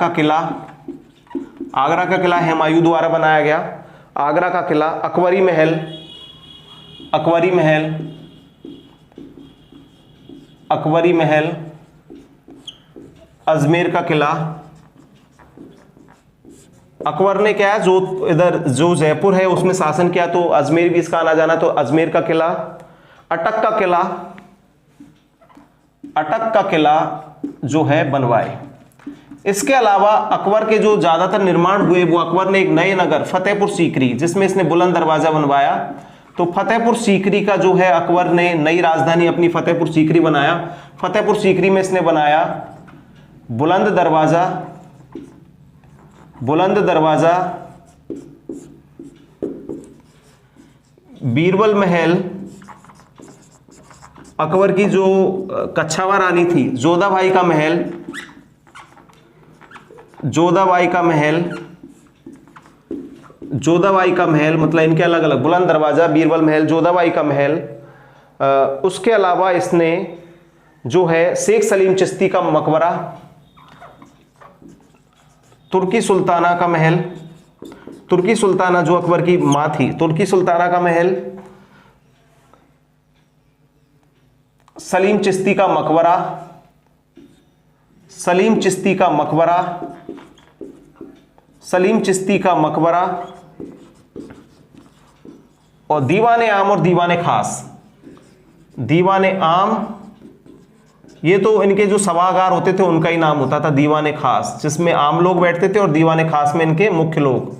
किला हुमायूं द्वारा बनाया गया। आगरा का किला, अकबरी महल, अजमेर का किला। अकबर ने क्या है, जो इधर जो जयपुर है उसमें शासन किया, तो अजमेर भी इसका आना जाना, तो अजमेर का किला। अटक का किला जो है बनवाए। इसके अलावा अकबर के जो ज्यादातर निर्माण हुए वो अकबर ने एक नए नगर फतेहपुर सीकरी, जिसमें इसने बुलंद दरवाजा बनवाया। तो फतेहपुर सीकरी का जो है अकबर ने नई राजधानी अपनी फतेहपुर सीकरी बनाया। फतेहपुर सीकरी में इसने बनाया बुलंद दरवाजा, बीरबल महल, अकबर की जो कच्छावा रानी थी, जोधाबाई का महल, मतलब इनके अलग अलग, बुलंद दरवाजा, बीरबल महल, जोधाबाई का महल। उसके अलावा इसने जो है शेख सलीम चिश्ती का मकबरा, तुर्की सुल्ताना का महल, तुर्की सुल्ताना जो अकबर की मां थी, तुर्की सुल्ताना का महल, सलीम चिश्ती का मकबरा, सलीम चिश्ती का मकबरा, सलीम चिश्ती का मकबरा, और दीवाने आम और दीवाने खास। दीवाने आम ये तो इनके जो सभागार होते थे उनका ही नाम होता था, दीवाने खास जिसमें आम लोग बैठते थे और दीवाने खास में इनके मुख्य लोग।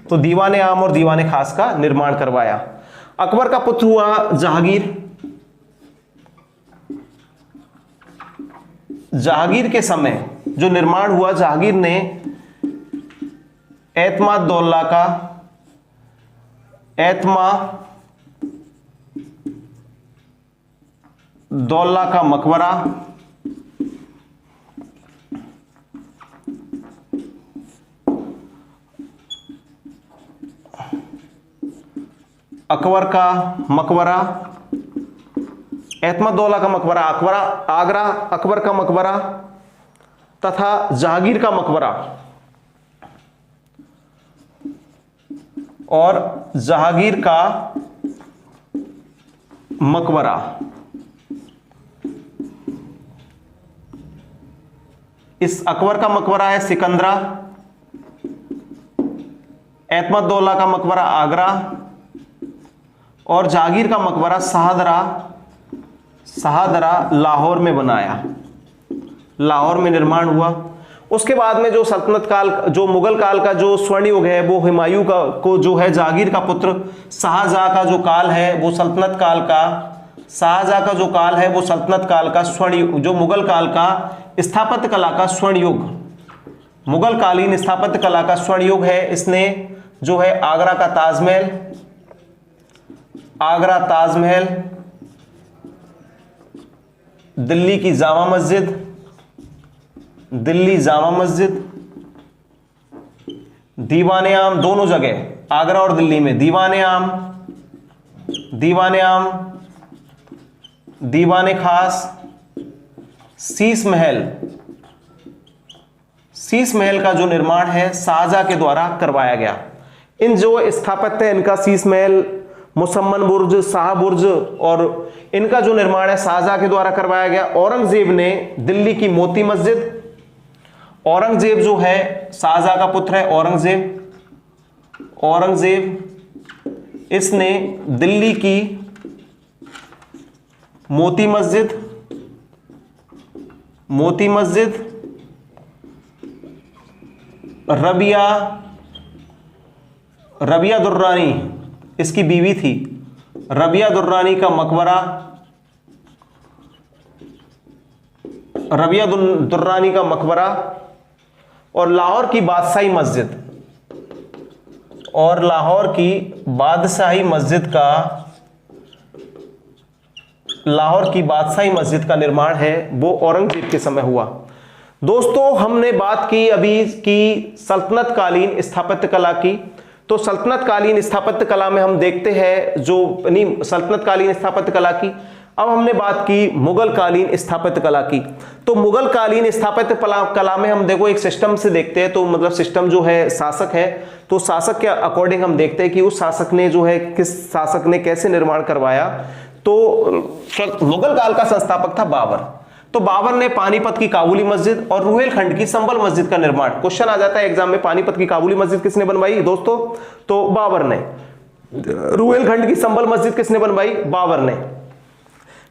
तो दीवाने आम और दीवाने खास का निर्माण करवाया। अकबर का पुत्र हुआ जहांगीर। जहांगीर के समय जो निर्माण हुआ, जहांगीर ने एतमादुद्दौला का, एतमादुद्दौला का मकबरा, अकबर का मकबरा, एतमादुद्दौला का मकबरा आगरा, अकबर का मकबरा तथा जहांगीर का मकबरा, और जहांगीर का मकबरा इस अकबर का मकबरा है सिकंदरा, एतमादुद्दौला का मकबरा आगरा और जहांगीर का मकबरा शाहदरा लाहौर में बनाया, लाहौर में निर्माण हुआ। उसके बाद में जो सल्तनत काल, जो मुगल काल का जो स्वर्ण युग है वो हुमायूं का को जो है जहांगीर का पुत्र शाहजहां का जो काल है वो सल्तनत काल का, शाहजहां का जो काल है वो सल्तनत काल का स्वर्ण युग, जो मुगल काल का स्थापत्य कला का स्वर्ण युग, मुगल कालीन स्थापत्य कला का स्वर्ण युग है। इसने जो है आगरा का ताजमहल, आगरा ताजमहल, दिल्ली की जामा मस्जिद, दिल्ली जामा मस्जिद, दीवाने आम, दोनों जगह आगरा और दिल्ली में दीवाने आम, दीवाने आम, दीवाने खास, शीश महल, शीश महल का जो निर्माण है शाहजहां के द्वारा करवाया गया। इन जो स्थापत्य है इनका शीश महल, मुसम्मन बुर्ज, शाह बुर्ज और इनका जो निर्माण है शाहजहां के द्वारा करवाया गया। औरंगजेब ने दिल्ली की मोती मस्जिद, औरंगजेब जो है शाहजहां का पुत्र है औरंगजेब, औरंगजेब इसने दिल्ली की मोती मस्जिद, मोती मस्जिद, रबिया दुर्रानी इसकी बीवी थी, रबिया दुर्रानी का मकबरा, रबिया दुर्रानी का मकबरा और लाहौर की बादशाही मस्जिद, और लाहौर की बादशाही मस्जिद का, लाहौर की बादशाही मस्जिद का निर्माण है वो औरंगजेब के समय हुआ। दोस्तों हमने बात की अभी की सल्तनत कालीन स्थापत्य कला की। तो सल्तनत कालीन स्थापत्य कला में हम देखते हैं जो नहीं सल्तनत कालीन स्थापत्य कला की। अब हमने बात की मुगल कालीन स्थापत्य कला की। तो मुगल कालीन स्थापत्य कला में हम देखो एक सिस्टम से देखते हैं, तो मतलब सिस्टम जो है शासक है, तो शासक के अकॉर्डिंग हम देखते हैं कि उस शासक ने जो है किस शासक ने कैसे निर्माण करवाया। तो मुगल काल का संस्थापक था बाबर। तो बाबर ने पानीपत की काबुली मस्जिद और रुहेलखंड की संभल मस्जिद का निर्माण, क्वेश्चन आ जाता है एग्जाम में, पानीपत की काबुली मस्जिद किसने बनवाई दोस्तों? तो बाबर ने। रुहेलखंड की संभल मस्जिद किसने बनवाई? बाबर ने।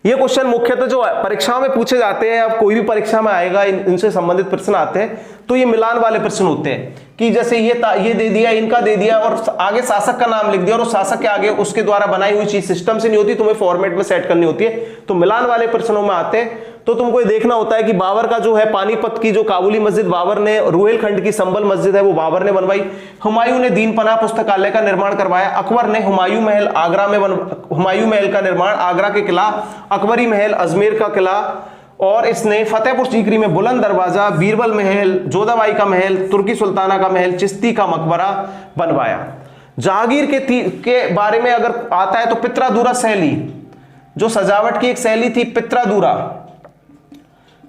ये क्वेश्चन मुख्यतः जो परीक्षाओं में पूछे जाते हैं, अब कोई भी परीक्षा में आएगा इनसे संबंधित प्रश्न आते हैं, तो ये मिलान वाले प्रश्न होते हैं कि जैसे ये दे दिया, इनका दे दिया और आगे शासक का नाम लिख दिया और उस शासक के आगे उसके द्वारा बनाई हुई चीज सिस्टम से नहीं होती, तुम्हें फॉर्मेट में सेट करनी होती है। तो मिलान वाले प्रश्नों में आते हैं तो तुमको ये देखना होता है कि बाबर का जो है पानीपत की जो काबुली मस्जिद बाबर ने, रुहेलखंड की संभल मस्जिद है वो बाबर ने बनवाई। हुमायूं ने दीन पनाह पुस्तकालय का निर्माण करवाया। अकबर ने हुमायूं महल आगरा में हुमायूं महल का निर्माण, आगरा के किला, अकबरी महल, अजमेर का किला, और इसने फतेहपुर सीकरी में बुलंद दरवाजा, बीरबल महल, जोधाबाई का महल, तुर्की सुल्ताना का महल, चिश्ती का मकबरा बनवाया। जहांगीर के बारे में अगर आता है तो पित्रादूरा शैली, जो सजावट की एक शैली थी पित्रादूरा,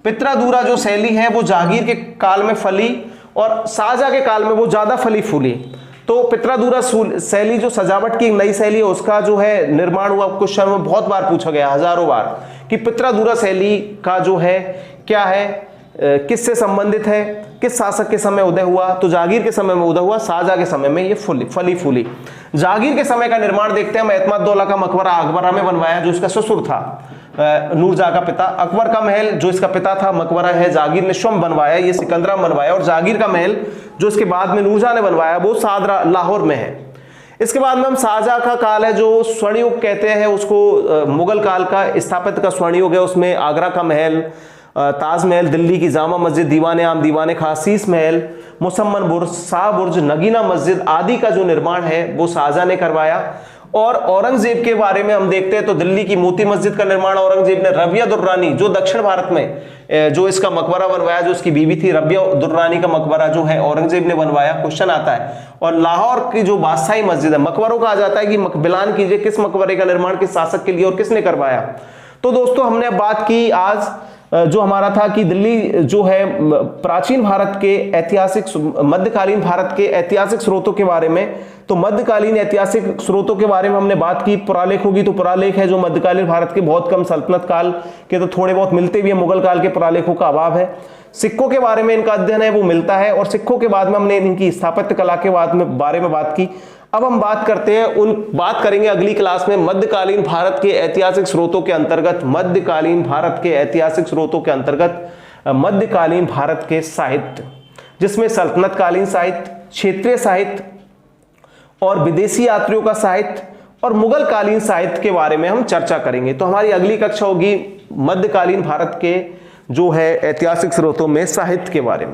पित्रादूरा जो शैली है वो जहांगीर के काल में फली और शाहजहां के काल में वो ज्यादा फली फूली। तो पित्रादूरा शैली जो सजावट की नई शैली है उसका जो है निर्माण हुआ। क्वेश्चन में बहुत बार पूछा गया, हजारों बार, कि पित्रादूरा शैली का जो है क्या है, किससे संबंधित है, किस शासक के समय उदय हुआ, तो जागीर के समय में उदय हुआ, शाहजहां के समय में ये फली फूली। जागीर के समय का निर्माण देखते हैं, एतमादुद्दौला का मकबरा अकबरा में बनवाया जो इसका ससुर था, नूरजहां का पिता। अकबर का महल जो इसका पिता था मकबरा है जागीर ने स्वयं बनवाया, ये सिकंदरा में बनवाया। और जागीर का महल जो इसके बाद में नूरजहां ने बनवाया वो सादरा लाहौर में है। इसके बाद में हम शाहजहां का काल है जो स्वर्ण युग कहते हैं उसको, मुगल काल का स्थापत्य का स्वर्ण युग है। उसमें आगरा का महल, ताजमहल, दिल्ली की जामा मस्जिद, दीवाने आम, दीवाने खास, शीश महल, मुसम्मन बुर्ज, शाह बुर्ज, नगीना मस्जिद आदि का जो निर्माण है वो शाहजहां ने करवाया। और औरंगजेब के बारे में हम देखते हैं तो दिल्ली की मोती मस्जिद का निर्माण औरंगजेब ने, रबिया दुर्रानी जो दक्षिण भारत में जो इसका मकबरा बनवाया, जो इसकी बीवी थी रबिया दुर्रानी का मकबरा जो है औरंगजेब ने बनवाया, क्वेश्चन आता है। और लाहौर की जो बादशाही मस्जिद है, मकबरों का आ जाता है कि बिलान कीजिए किस मकबरे का निर्माण किस शासक के लिए और किसने करवाया। तो दोस्तों हमने बात की आज जो हमारा था कि दिल्ली जो है प्राचीन भारत के ऐतिहासिक, मध्यकालीन भारत के ऐतिहासिक स्रोतों के बारे में। तो मध्यकालीन ऐतिहासिक स्रोतों के बारे में हमने बात की। पुरालेख होगी तो पुरालेख है जो मध्यकालीन भारत के बहुत कम, सल्तनत काल के तो थोड़े बहुत मिलते भी है, मुगल काल के पुरालेखों का अभाव है। सिक्कों के बारे में इनका अध्ययन है वो मिलता है, और सिक्कों के बाद में हमने इनकी स्थापत्य कला के बारे में बात की। अब हम बात करते हैं बात करेंगे अगली क्लास में मध्यकालीन भारत के ऐतिहासिक स्रोतों के अंतर्गत, मध्यकालीन भारत के ऐतिहासिक स्रोतों के अंतर्गत मध्यकालीन भारत के साहित्य, जिसमें सल्तनत कालीन साहित्य, क्षेत्रीय साहित्य और विदेशी यात्रियों का साहित्य और मुगल कालीन साहित्य के बारे में हम चर्चा करेंगे। तो हमारी अगली कक्षा होगी मध्यकालीन भारत के जो है ऐतिहासिक स्रोतों में साहित्य के बारे में।